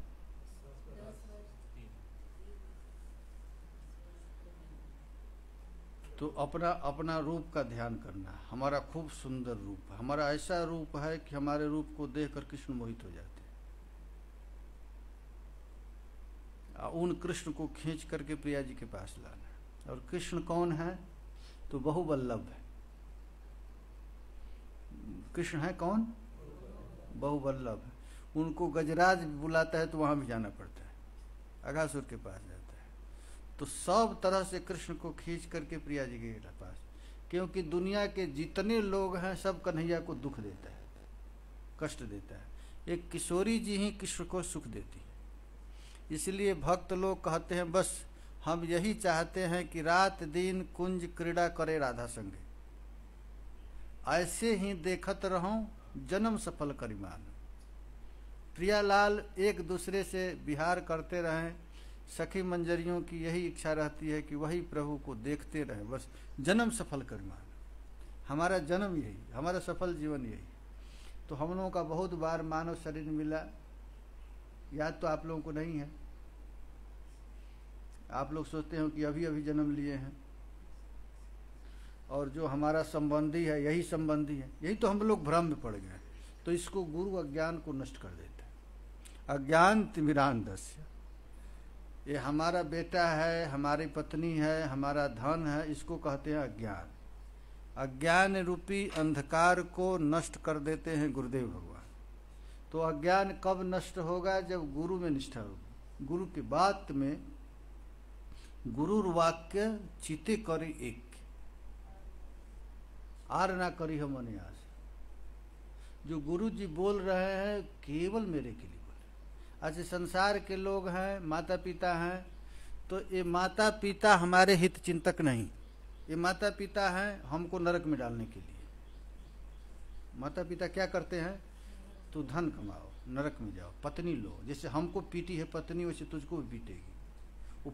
तो अपना अपना रूप का ध्यान करना है। हमारा खूब सुंदर रूप है, हमारा ऐसा रूप है कि हमारे रूप को देखकर कृष्ण मोहित हो जाते हैं। उन कृष्ण को खींच करके प्रिया जी के पास लाना है। और कृष्ण कौन है? तो बहुवल्लभ है। कृष्ण है कौन? बहुवल्लभ है। उनको गजराज बुलाता है तो वहां भी जाना पड़ता है, अघासुर के पास जाता है। तो सब तरह से कृष्ण को खींच करके प्रिया जी के पास, क्योंकि दुनिया के जितने लोग हैं सब कन्हैया को दुख देता है, कष्ट देता है। एक किशोरी जी ही कृष्ण को सुख देती है। इसलिए भक्त लोग कहते हैं बस हम यही चाहते हैं कि रात दिन कुंज क्रीड़ा करे राधा संगे, ऐसे ही देखत रहूं जन्म सफल करिमान। प्रियालाल एक दूसरे से विहार करते रहें, सखी मंजरियों की यही इच्छा रहती है कि वही प्रभु को देखते रहें, बस जन्म सफल करिमान। हमारा जन्म यही, हमारा सफल जीवन यही। तो हम लोगों का बहुत बार मानव शरीर मिला, याद तो आप लोगों को नहीं है। आप लोग सोचते हो कि अभी अभी जन्म लिए हैं, और जो हमारा संबंधी है यही संबंधी है, यही तो हम लोग भ्रम में पड़ गए। तो इसको गुरु अज्ञान को नष्ट कर देता है। अज्ञान तिमिरांधस्य, ये हमारा बेटा है, हमारी पत्नी है, हमारा धन है, इसको कहते हैं अज्ञान। अज्ञान रूपी अंधकार को नष्ट कर देते हैं गुरुदेव भगवान। तो अज्ञान कब नष्ट होगा? जब गुरु में निष्ठा होगी। गुरु की बात में गुरु वाक्य चिते करी एक, आर ना करी हम अनियास। जो गुरु जी बोल रहे हैं केवल मेरे के लिए बोले। अच्छा, संसार के लोग हैं, माता पिता हैं, तो ये माता पिता हमारे हित चिंतक नहीं, ये माता पिता हैं हमको नरक में डालने के लिए। माता पिता क्या करते हैं? तो धन कमाओ, नरक में जाओ, पत्नी लो, जैसे हमको पीटी है पत्नी वैसे तुझको भी पीटेगी। वो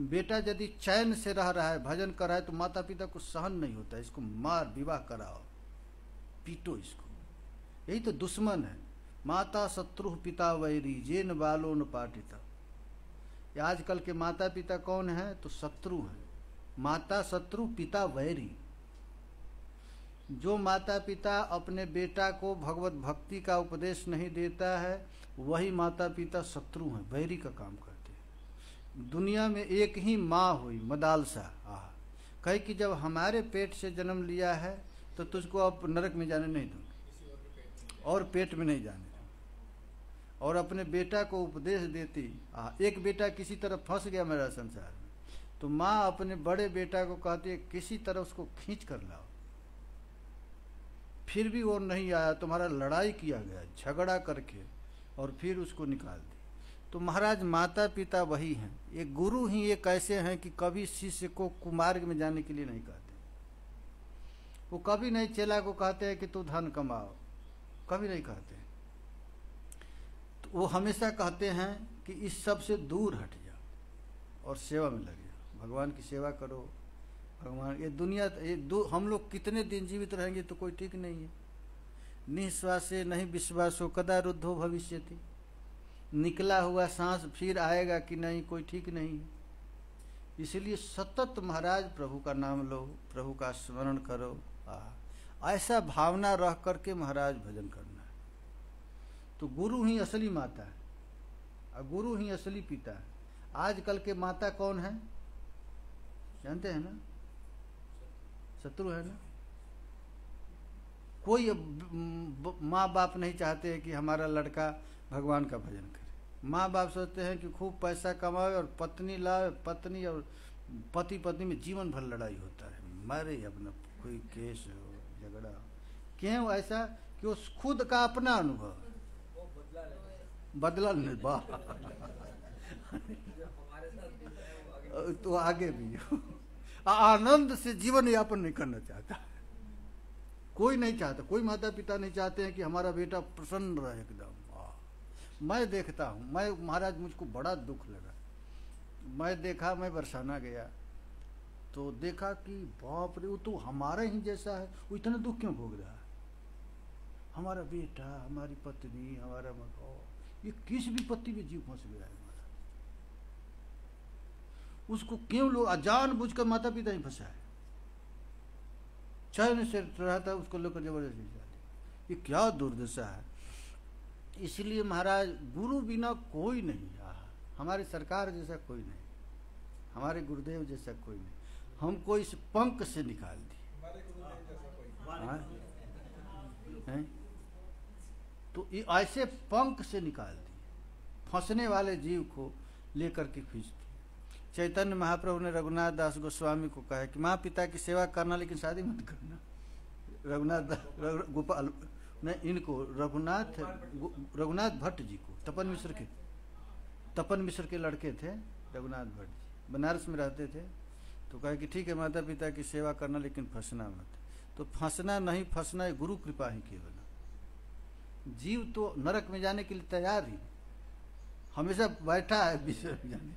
बेटा यदि चैन से रह रहा है, भजन कर रहा है, तो माता पिता को सहन नहीं होता, इसको मार, विवाह कराओ, पीटो इसको। यही तो दुश्मन है। माता शत्रु पिता वैरी जेन बालो न पाटिता। आजकल के माता पिता कौन है? तो शत्रु है। माता शत्रु पिता वैरी। जो माता पिता अपने बेटा को भगवत भक्ति का उपदेश नहीं देता है, वही माता पिता शत्रु हैं, वैरी का काम करते हैं। दुनिया में एक ही माँ हुई, मदालसा, कहे कि जब हमारे पेट से जन्म लिया है तो तुझको अब नरक में जाने नहीं दूंगी और पेट में नहीं जाने दूंगी। और अपने बेटा को उपदेश देती, एक बेटा किसी तरह फंस गया मेरा संसार में, तो माँ अपने बड़े बेटा को कहती है किसी तरह उसको खींच कर लाओ। फिर भी वो नहीं आया, तुम्हारा लड़ाई किया गया झगड़ा करके, और फिर उसको निकाल दी। तो महाराज माता पिता वही हैं। ये गुरु ही एक ऐसे हैं कि कभी शिष्य को कुमार्ग में जाने के लिए नहीं कहते। वो कभी नहीं चेला को कहते हैं कि तू धन कमाओ, कभी नहीं कहते। तो वो हमेशा कहते हैं कि इस सब से दूर हट जाओ और सेवा में लगे जाओ, भगवान की सेवा करो। भगवान, ये दुनिया हम लोग कितने दिन जीवित रहेंगे तो कोई ठीक नहीं है। निश्वासे नहीं विश्वासो कदा रुद्धो भविष्यति। निकला हुआ सांस फिर आएगा कि नहीं, कोई ठीक नहीं है। इसलिए सतत महाराज प्रभु का नाम लो, प्रभु का स्मरण करो। ऐसा भावना रह करके महाराज भजन करना है। तो गुरु ही असली माता है और गुरु ही असली पिता है। आजकल के माता कौन है जानते हैं ना? शत्रु है ना। कोई माँ बाप नहीं चाहते हैं कि हमारा लड़का भगवान का भजन करे। माँ बाप सोचते हैं कि खूब पैसा कमाए और पत्नी लाए, पत्नी और पति पत्नी में जीवन भर लड़ाई होता है, मारे अपना कोई केस हो, झगड़ा हो। क्यों ऐसा? कि उस खुद का अपना अनुभव बदला नहीं बा तो आगे भी आनंद से जीवन यापन नहीं करना चाहता। कोई नहीं चाहता, कोई माता पिता नहीं चाहते हैं कि हमारा बेटा प्रसन्न रहे एकदम। मैं देखता हूँ, मैं महाराज मुझको बड़ा दुख लगा। मैं देखा, मैं बरसाना गया तो देखा कि बाप रे, वो तो हमारे ही जैसा है, वो इतना दुख क्यों भोग रहा है? हमारा बेटा, हमारी पत्नी, हमारा मकान, ये किस विपत्ति में जीव फंस गया है हमारा। उसको क्यों लोग जानबूझकर माता पिता ही फंसा है, चैन से रहता है उसको लेकर जबरदस्ती जाती। ये क्या दुर्दशा है। इसलिए महाराज गुरु बिना कोई नहीं, हमारी सरकार जैसा कोई नहीं, हमारे गुरुदेव जैसा कोई नहीं। हमको इस पंख से निकाल दी। तो ये ऐसे पंख से निकाल दी, फंसने वाले जीव को लेकर के खींचती। चैतन्य महाप्रभु ने रघुनाथ दास गोस्वामी को कहा कि माँ पिता की सेवा करना लेकिन शादी मत करना। गोपाल ने इनको रघुनाथ भट्ट जी को, तपन मिश्र के लड़के थे रघुनाथ भट्ट जी, बनारस में रहते थे। तो कहे कि ठीक है माता पिता की सेवा करना लेकिन फंसना मत। तो फंसना नहीं, फंसना है गुरु कृपा ही केवल। जीव तो नरक में जाने के लिए तैयार ही, हमेशा बैठा है विषय में जाने,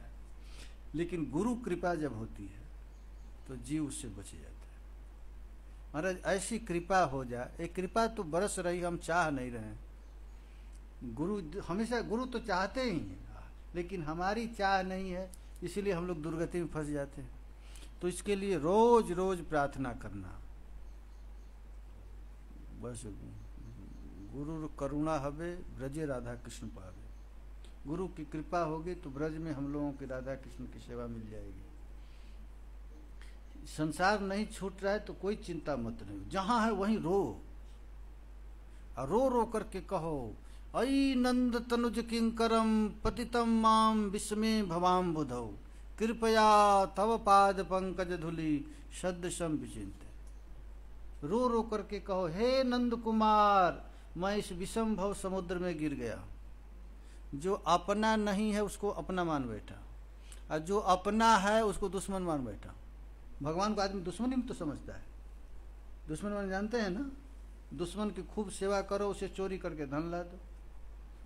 लेकिन गुरु कृपा जब होती है तो जीव उससे बच जाता है। महाराज ऐसी कृपा हो जाए, एक कृपा तो बरस रही, हम चाह नहीं रहे। गुरु हमेशा, गुरु तो चाहते ही हैं लेकिन हमारी चाह नहीं है, इसलिए हम लोग दुर्गति में फंस जाते हैं। तो इसके लिए रोज रोज प्रार्थना करना, बस गुरु करुणा हवे ब्रजे राधा कृष्ण पावे। गुरु की कृपा होगी तो ब्रज में हम लोगों की राधा कृष्ण की सेवा मिल जाएगी। संसार नहीं छूट रहा है तो कोई चिंता मत नहीं, जहां है वहीं रो, और रो रो करके कहो अयि नंद तनुज किंकरम पतितम माम विस्मे भवाम बुधौ कृपया तव पाद पंकज धुली सदृशम विचिंत। रो रो करके कहो हे नंद कुमार, मैं इस विषम भव समुद्र में गिर गया। जो अपना नहीं है उसको अपना मान बैठा, और जो अपना है उसको दुश्मन मान बैठा। भगवान को आदमी दुश्मन ही तो समझता है। दुश्मन मान जानते हैं ना, दुश्मन की खूब सेवा करो, उसे चोरी करके धन ला दो।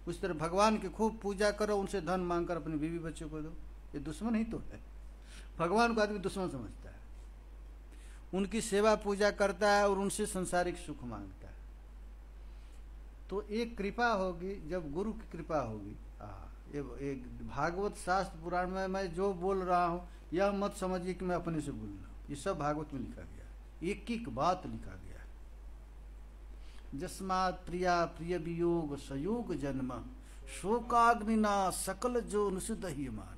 उस तरह भगवान की खूब पूजा करो, उनसे धन मांगकर अपनी बीवी बच्चों को दो। ये दुश्मन ही तो है। भगवान को आदमी दुश्मन समझता है, उनकी सेवा पूजा करता है और उनसे संसारिक सुख मांगता है। तो एक कृपा होगी जब गुरु की कृपा होगी। एक भागवत शास्त्र पुराण में मैं जो बोल रहा हूँ यह मत समझिए कि मैं अपने से बोल रहा हूँ, ये सब भागवत में लिखा गया, एक एक बात लिखा गया है। जस्मात् प्रिया प्रिय वियोग सयोग जन्म शोकाग्निना सकल जो नुसुद ही मानव।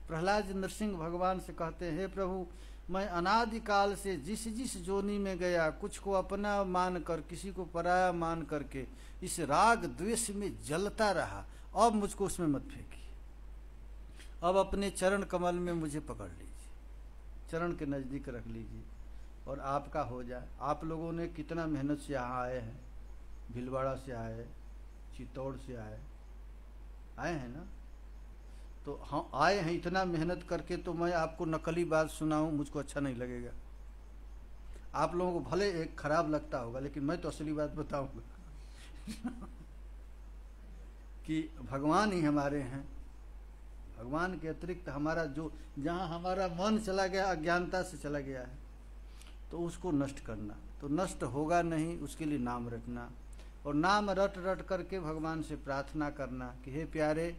प्रहलाद नरसिंह भगवान से कहते हैं, हे प्रभु मैं अनादिकाल से जिस जिस जोनी में गया, कुछ को अपना मानकर किसी को पराया मान करके इस राग द्वेष में जलता रहा। अब मुझको उसमें मत फेंकिए, अब अपने चरण कमल में मुझे पकड़ लीजिए, चरण के नज़दीक रख लीजिए और आपका हो जाए। आप लोगों ने कितना मेहनत से यहाँ आए हैं, भीलवाड़ा से आए, चित्तौड़ से आए हैं ना, तो हम आए हैं इतना मेहनत करके, तो मैं आपको नकली बात सुनाऊं मुझको अच्छा नहीं लगेगा। आप लोगों को भले एक खराब लगता होगा, लेकिन मैं तो असली बात बताऊंगा कि भगवान ही हमारे हैं। भगवान के अतिरिक्त हमारा जो, जहाँ हमारा मन चला गया, अज्ञानता से चला गया है, तो उसको नष्ट करना। तो नष्ट होगा नहीं, उसके लिए नाम रखना, और नाम रट रट करके भगवान से प्रार्थना करना कि हे प्यारे,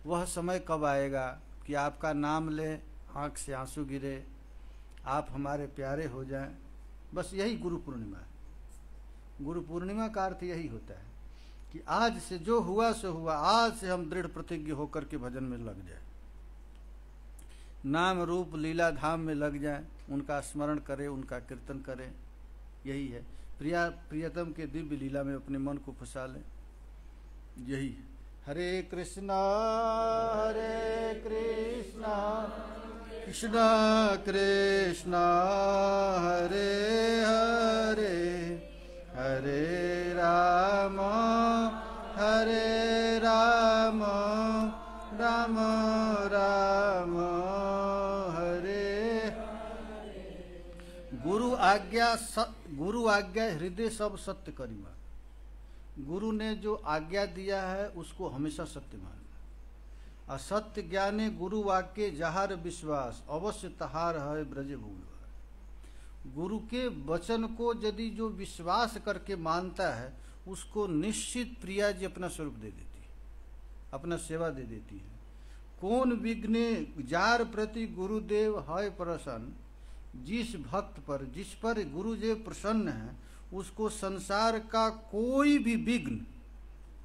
वह समय कब आएगा कि आपका नाम ले, आँख से आंसू गिरे, आप हमारे प्यारे हो जाएं। बस यही गुरु पूर्णिमा है। गुरु पूर्णिमा का अर्थ यही होता है कि आज से जो हुआ सो हुआ, आज से हम दृढ़ प्रतिज्ञ होकर के भजन में लग जाए, नाम रूप लीला धाम में लग जाए, उनका स्मरण करें, उनका कीर्तन करें। यही है, प्रियतम के दिव्य लीला में अपने मन को फंसा लें, यही है। हरे कृष्णा कृष्णा कृष्णा हरे हरे, हरे राम राम हरे राम राम राम हरे। गुरु आज्ञा हृदय सब सत्य करिमा। गुरु ने जो आज्ञा दिया है उसको हमेशा सत्य मानना। असत्य ज्ञाने गुरु वाक्य जहार विश्वास, अवश्य तहार है ब्रज भूल। गुरु के वचन को यदि जो विश्वास करके मानता है उसको निश्चित प्रिया जी अपना स्वरूप दे देती है, अपना सेवा दे देती है। कौन विघ्ने जार प्रति गुरुदेव है प्रसन्न। जिस भक्त पर, जिस पर गुरुदेव प्रसन्न है उसको संसार का कोई भी विघ्न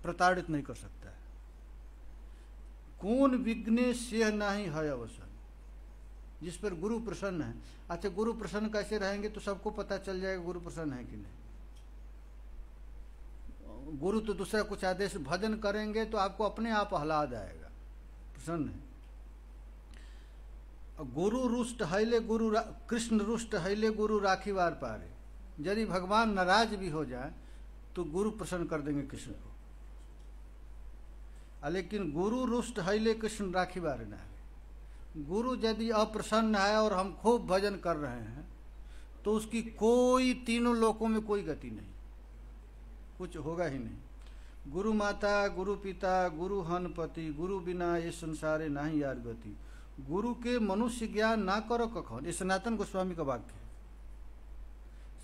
प्रताड़ित नहीं कर सकता है। कौन विघ्ने सेह नहीं है अवसन। जिस पर गुरु प्रसन्न है। अच्छा, गुरु प्रसन्न कैसे रहेंगे तो सबको पता चल जाएगा गुरु प्रसन्न है कि नहीं। गुरु तो दूसरा कुछ आदेश, भजन करेंगे तो आपको अपने आप आह्लाद आएगा, प्रसन्न है। गुरु रुष्ट हैले गुरु कृष्ण रुष्ट हैले गुरु राखी वार पारे। यदि भगवान नाराज भी हो जाए तो गुरु प्रसन्न कर देंगे कृष्ण को। लेकिन गुरु रुष्ट हैले कृष्ण राखी वार ना है। गुरु यदि अप्रसन्न है और हम खूब भजन कर रहे हैं तो उसकी कोई तीनों लोकों में कोई गति नहीं, कुछ होगा ही नहीं। गुरु माता गुरु पिता गुरु हनपति, गुरु बिना ये संसारे नहीं यार गति। गुरु के मनुष्य ज्ञान ना करो कखन। ये सनातन गोस्वामी का वाक्य है।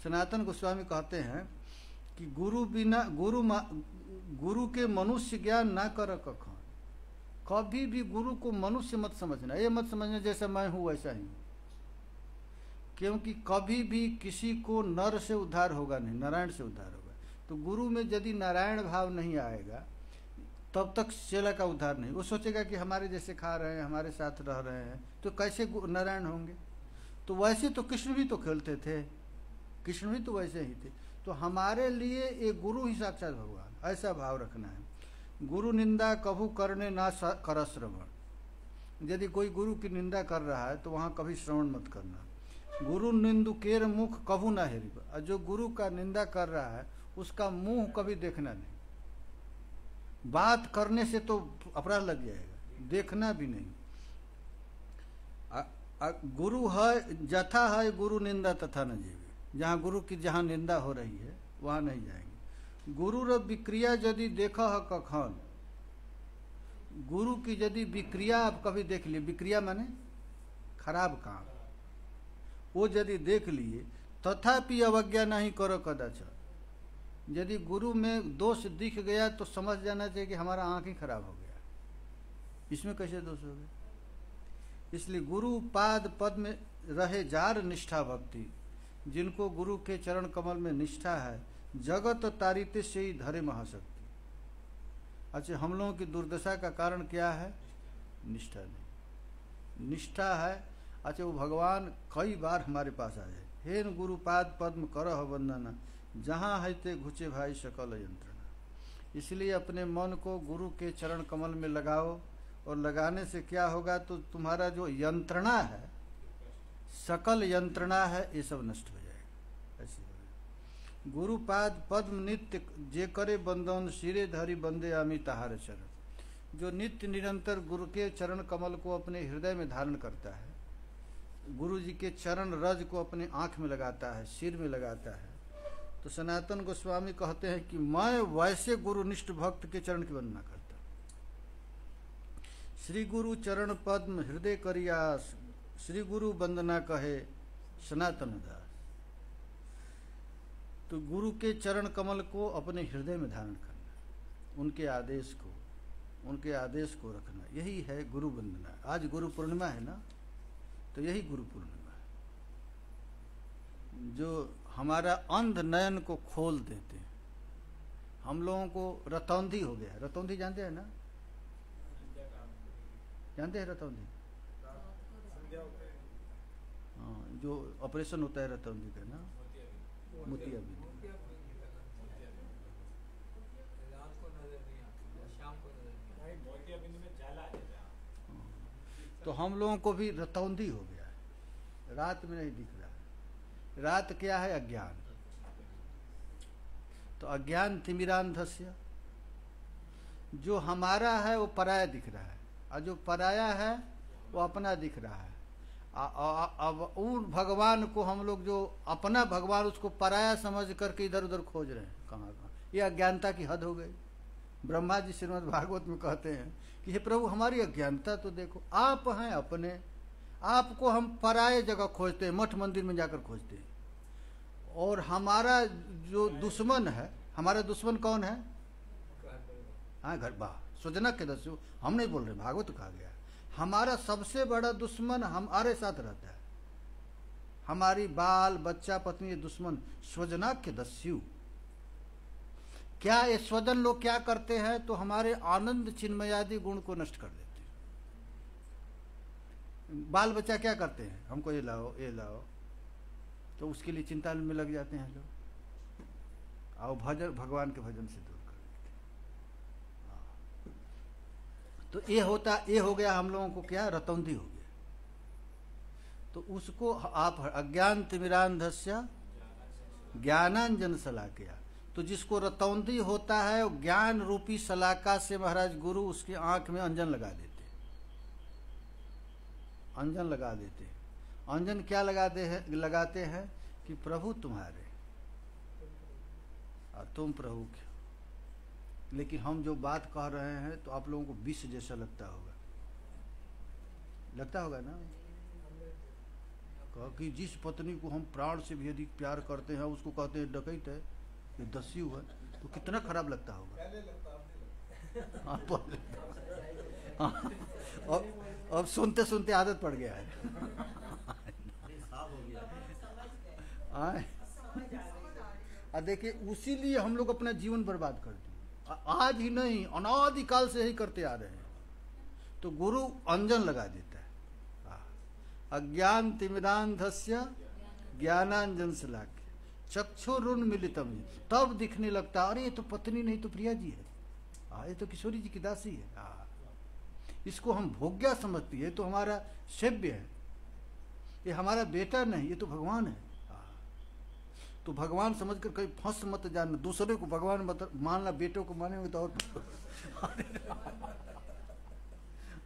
सनातन गोस्वामी कहते हैं कि गुरु बिना गुरु के मनुष्य ज्ञान ना करो कखन। कभी भी गुरु को मनुष्य मत समझना। ये मत समझना जैसा मैं हूं वैसा ही, क्योंकि कभी भी किसी को नर से उद्धार होगा नहीं, नारायण से उद्धार होगा। तो गुरु में यदि नारायण भाव नहीं आएगा तब तक चेला का उद्धार नहीं। वो सोचेगा कि हमारे जैसे खा रहे हैं, हमारे साथ रह रहे हैं तो कैसे नारायण होंगे। तो वैसे तो कृष्ण भी तो खेलते थे, कृष्ण भी तो वैसे ही थे। तो हमारे लिए ये गुरु ही साक्षात भगवान, ऐसा भाव रखना है। गुरु निंदा कभू करने ना कर श्रवण। यदि कोई गुरु की निंदा कर रहा है तो वहां कभी श्रवण मत करना। गुरु निंदु केर मुख कभू ना हेरी। और जो गुरु का निंदा कर रहा है उसका मुंह कभी देखना नहीं। बात करने से तो अपराध लग जाएगा, देखना भी नहीं। गुरु है जथा है गुरु निंदा तथा न जीवे। जहाँ गुरु की जहाँ निंदा हो रही है वहां नहीं जाएंगे। गुरु र विक्रिया यदि देखा है कखन। गुरु की यदि विक्रिया आप कभी देख लिए, विक्रिया माने खराब काम, वो यदि देख लिए तथापि अवज्ञा नहीं करो कदाच। यदि गुरु में दोष दिख गया तो समझ जाना चाहिए कि हमारा आंख ही खराब हो गया, इसमें कैसे दोष हो गया। इसलिए गुरु पाद पद में रहे जार निष्ठा भक्ति। जिनको गुरु के चरण कमल में निष्ठा है जगत तारिते से ही धरे महाशक्ति। अच्छा, हम लोगों की दुर्दशा का कारण क्या है? निष्ठा नहीं। निष्ठा है, अच्छा वो भगवान कई बार हमारे पास आ जाए। हेन गुरु पाद पद्म करह वंदना, जहाँ है ते घुचे भाई सकल यंत्रणा। इसलिए अपने मन को गुरु के चरण कमल में लगाओ, और लगाने से क्या होगा तो तुम्हारा जो यंत्रणा है, सकल यंत्रणा है, ये सब नष्ट हो जाएगा। ऐसी गुरु पाद पद्म नित्य जे करे बंदन, सिरे धरी बंदे आमी तहार चरण। जो नित्य निरंतर गुरु के चरण कमल को अपने हृदय में धारण करता है, गुरु जी के चरण रज को अपने आंख में लगाता है, सिर में लगाता है, तो सनातन गोस्वामी कहते हैं कि मैं वैसे गुरुनिष्ठ भक्त के चरण की वंदना करता। श्री गुरु चरण पद्म हृदय करियास, श्री गुरु वंदना कहे सनातन दास। तो गुरु के चरण कमल को अपने हृदय में धारण करना, उनके आदेश को रखना, यही है गुरु वंदना। आज गुरु पूर्णिमा है ना, तो यही गुरु पूर्णिमा है जो हमारा अंध नयन को खोल देते हैं। हम लोगों को रतौंधी हो गया। रतौंधी जानते हैं ना? जानते हैं रतौंधी? हाँ, जो ऑपरेशन होता है रतौंधी का ना, मोतियाबिंद। तो हम लोगों को भी रतौंधी हो गया है, रात में नहीं दिख रहा है। रात क्या है? अज्ञान। तो अज्ञान तिमिरांधस्य, जो हमारा है वो पराया दिख रहा है, और जो पराया है वो अपना दिख रहा है। अब उन भगवान को हम लोग जो अपना भगवान उसको पराया समझ करके इधर उधर खोज रहे हैं कहाँ कहाँ। ये अज्ञानता की हद हो गई। ब्रह्मा जी श्रीमद् भागवत में कहते हैं कि हे प्रभु हमारी अज्ञानता तो देखो, आप हैं अपने, आपको हम पराये जगह खोजते हैं, मठ मंदिर में जाकर खोजते हैं। और हमारा जो दुश्मन है, हमारा दुश्मन कौन है? हाँ, घर बा स्वजना के दस्यु, हम नहीं बोल रहे, भागवत कहा गया हमारा सबसे बड़ा दुश्मन हमारे साथ रहता है। हमारी बाल बच्चा पत्नी ये दुश्मन स्वजना के दस्यु। क्या ये स्वजन लोग क्या करते हैं? तो हमारे आनंद चिन्मयादि गुण को नष्ट कर देते हैं। बाल बच्चा क्या करते हैं? हमको ये लाओ ये लाओ, तो उसके लिए चिंता में लग जाते हैं लोग, और भजन भगवान के भजन से दूर कर देते हैं। तो ये हो गया हम लोगों को क्या? रतौंधी हो गया। तो उसको आप अज्ञान तिमिरांधस्य ज्ञानांजन सलाकया, तो जिसको रतौंधी होता है वो ज्ञान रूपी सलाका से महाराज गुरु उसकी आंख में अंजन लगा देते। अंजन लगा देते। अंजन क्या लगाते हैं कि प्रभु तुम्हारे और तुम प्रभु के। लेकिन हम जो बात कह रहे हैं तो आप लोगों को विष जैसा लगता होगा ना, कि जिस पत्नी को हम प्राण से भी अधिक प्यार करते हैं उसको कहते हैं डकैत है, ये दस्यु है, तो कितना खराब लगता होगा। अब सुनते सुनते आदत पड़ गया है। देखिए उसी लिए हम लोग अपना जीवन बर्बाद कर दिए। आज ही नहीं, अनादिकाल से ही करते आ रहे हैं। तो गुरु अंजन लगा देता है। अज्ञान तिमिरांधस्य ज्ञानांजन सलाक्य चक्षुरुन मिलितम, तब दिखने लगता अरे ये तो पत्नी नहीं तो प्रिया जी है, ये तो किशोरी जी की दासी है। इसको हम भोग्या समझती है, तो हमारा सेव्य है, ये हमारा बेटा नहीं, ये तो भगवान है। तो भगवान समझकर कहीं फंस मत जाना, दूसरे को भगवान मत मानना, बेटों को मानेंगे तो और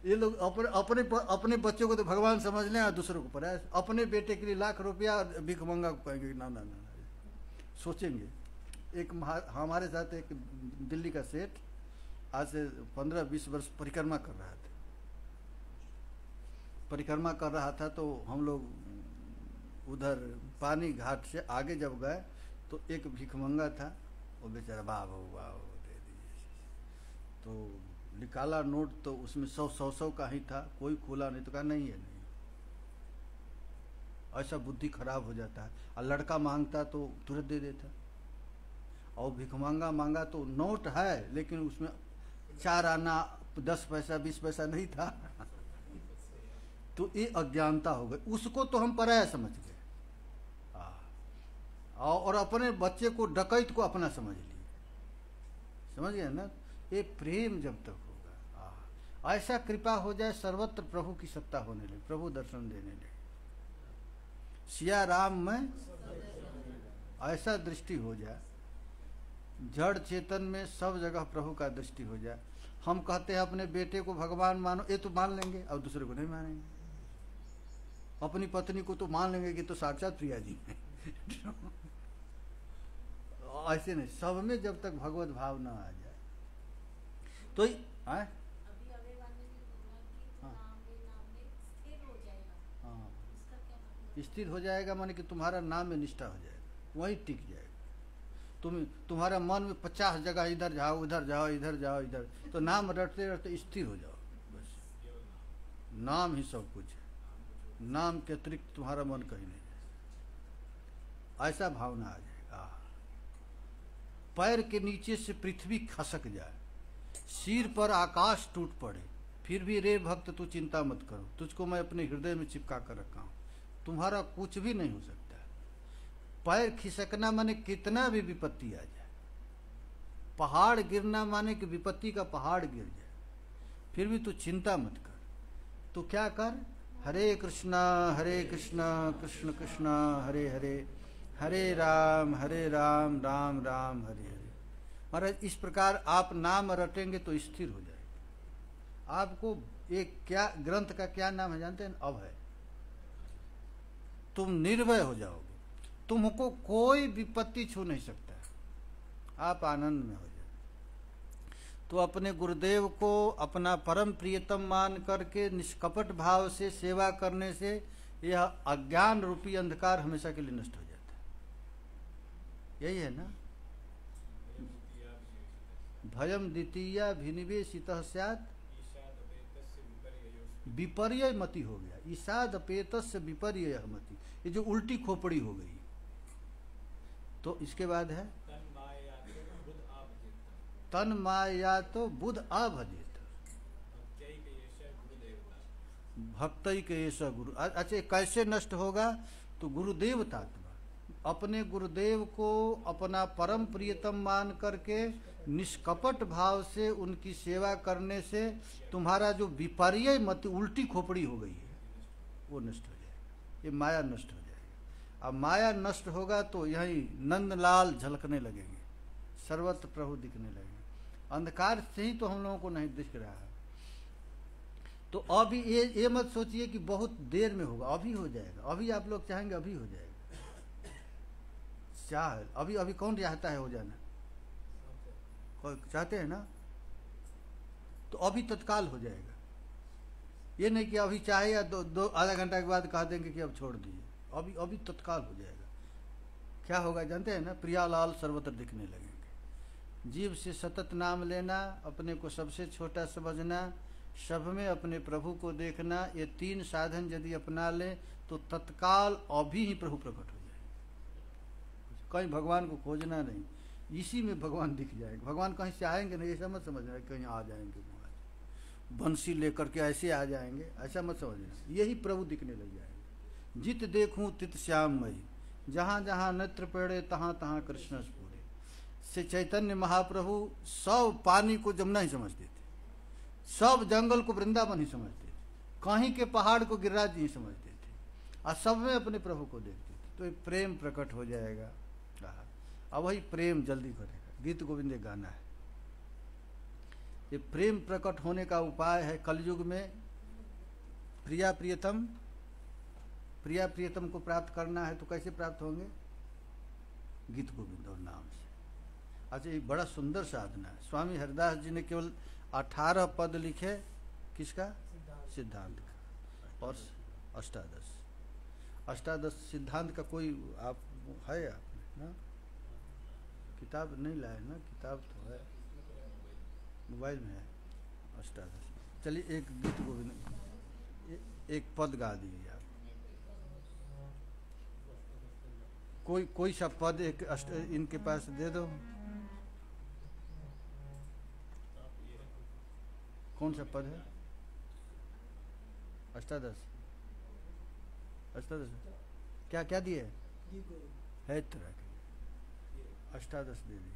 ये लोग अपने बच्चों को तो भगवान समझ लें और दूसरों को पराया। अपने बेटे के लिए लाख रुपया भीख मंगा को कहेंगे ना ना ना, सोचेंगे। एक हमारे साथ एक दिल्ली का सेठ आज से 15-20 वर्ष परिक्रमा कर रहा था। तो हम लोग उधर पानी घाट से आगे जब गए तो एक भिखमंगा था, वो बेचारा वाह दे दीजिए। तो निकाला नोट, तो उसमें 100 का ही था, कोई खोला नहीं, तो कहा नहीं है नहीं। ऐसा बुद्धि खराब हो जाता है। और लड़का मांगता तो तुरंत दे देता, और भिखमंगा मांगा तो नोट है लेकिन उसमें 4 आना 10 पैसा 20 पैसा नहीं था। तो ये अज्ञानता हो गई, उसको तो हम पराया समझ गए, और अपने बच्चे को डकैत को अपना समझ लिए। समझ गए ना? ये प्रेम जब तक होगा, ऐसा कृपा हो जाए सर्वत्र प्रभु की सत्ता होने लगे, प्रभु दर्शन देने लगे। सिया राम में ऐसा दृष्टि हो जाए, जड़ चेतन में सब जगह प्रभु का दृष्टि हो जाए। हम कहते हैं अपने बेटे को भगवान मानो, ये तो मान लेंगे और दूसरे को नहीं मानेंगे। अपनी पत्नी को तो मान लेंगे कि तो साक्षात प्रिया जी हैं। ऐसे नहीं, सब में जब तक भगवत भाव ना आ जाए तो स्थिर हो जाएगा, माने कि तुम्हारा नाम में निष्ठा हो जाएगा, वहीं टिक जाएगा। तुम्हारा मन में 50 जगह इधर जाओ इधर जाओ इधर जाओ इधर, तो नाम रटते रटते स्थिर हो जाओ। बस नाम ही सब कुछ है, नाम के अतिरिक्त तुम्हारा मन कहीं नहीं है। ऐसा भावना आ जाएगा। पैर के नीचे से पृथ्वी खसक जाए, सिर पर आकाश टूट पड़े, फिर भी रे भक्त तू चिंता मत करो, तुझको मैं अपने हृदय में चिपका कर रखा हूं, तुम्हारा कुछ भी नहीं हो सकता। पैर खिसकना माने कितना भी विपत्ति आ जाए, पहाड़ गिरना माने कि विपत्ति का पहाड़ गिर जाए, फिर भी तू चिंता मत कर। तो क्या कर? हरे कृष्णा कृष्ण कृष्ण हरे हरे, हरे राम राम राम हरे हरे। महाराज इस प्रकार आप नाम रटेंगे तो स्थिर हो जाएगा। आपको एक क्या ग्रंथ का क्या नाम है जानते हैं? अभय। तुम निर्भय हो जाओगे, तुमको कोई विपत्ति छू नहीं सकता, आप आनंद में हो जाए। तो अपने गुरुदेव को अपना परम प्रियतम मान करके निष्कपट भाव से सेवा करने से यह अज्ञान रूपी अंधकार हमेशा के लिए नष्ट हो जाता है। यही है ना, भयम द्वितीया भिनिवेशितः स्यात् विपर्य मति हो गया। ईसाद अपेतस्य विपर्य मति, ये जो उल्टी खोपड़ी हो गई। तो इसके बाद है तन माया तो बुध अभजित भक्त के ऐसा गुरु। अच्छा कैसे नष्ट होगा? तो गुरुदेव तात्मा, अपने गुरुदेव को अपना परम प्रियतम मान करके निष्कपट भाव से उनकी सेवा करने से तुम्हारा जो विपर्य मत उल्टी खोपड़ी हो गई है वो नष्ट हो जाएगा, ये माया नष्ट हो जाएगा। अब माया नष्ट होगा तो यही नंदलाल झलकने लगेंगे, सर्वत्र प्रभु दिखने लगेंगे। अंधकार से ही तो हम लोगों को नहीं दिख रहा है। तो अभी ये मत सोचिए कि बहुत देर में होगा, अभी हो जाएगा। अभी आप लोग चाहेंगे अभी हो जाएगा। चाह अभी अभी कौन चाहता है हो जाना? कोई चाहते हैं ना? तो अभी तत्काल हो जाएगा। ये नहीं कि अभी चाहे या दो आधा घंटा के बाद कह देंगे कि अब छोड़ दीजिए। अभी अभी तत्काल हो जाएगा। क्या होगा जानते हैं ना? प्रियालाल सर्वत्र दिखने लगेंगे। जीव से सतत नाम लेना, अपने को सबसे छोटा समझना, सब में अपने प्रभु को देखना, ये तीन साधन यदि अपना ले तो तत्काल अभी ही प्रभु प्रकट हो जाएगा। कहीं भगवान को खोजना नहीं, इसी में भगवान दिख जाएगा। भगवान कहीं से आएंगे नहीं, ऐसा मत समझना कहीं आ जाएंगे बंसी लेकर के ऐसे आ जाएंगे, ऐसा मत समझना। यही प्रभु दिखने लग जाएगा। जित देखूं तित श्याममयी, जहाँ जहाँ नेत्र पेड़े तहाँ तहाँ कृष्ण स्फुरे। से चैतन्य महाप्रभु सब पानी को जमुना ही समझते थे, सब जंगल को वृंदावन ही समझते थे, कहीं के पहाड़ को गिरिराज जी ही समझते थे, और सब में अपने प्रभु को देखते थे। तो ये प्रेम प्रकट हो जाएगा। अब वही प्रेम जल्दी करेगा। गीत गोविंद एक गाना है, ये प्रेम प्रकट होने का उपाय है कलयुग में। प्रिया प्रियतम को प्राप्त करना है तो कैसे प्राप्त होंगे? गीत गोविंद और नाम से। अच्छा ये बड़ा सुंदर साधना है। स्वामी हरिदास जी ने केवल 18 पद लिखे, किसका? सिद्धांत का, और अष्टादश सिद्धांत का। कोई आप है आपने ना? किताब नहीं लाए ना? किताब तो है, मोबाइल में है अष्टादश। चलिए एक गीत गोविंद एक पद गा दीजिए आप। कोई सा पद एक इनके पास दे दो। कौन सा पद है? अष्टादश क्या क्या दिए है? तरह के अष्टादश दे दिए।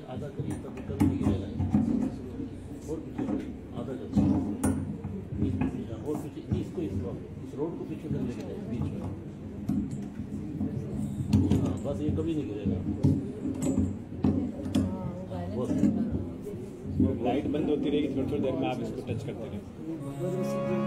आधा करिए तब कभी नहीं गिरेगा। और पीछे आधा कर और पीछे इसको इस रोड को पीछे कर लेके जाए बीच में। हाँ बस ये कभी नहीं गिरेगा। लाइट बंद होती रहेगी, थोड़ी थोड़ी देर में आप इसको टच करते रहें।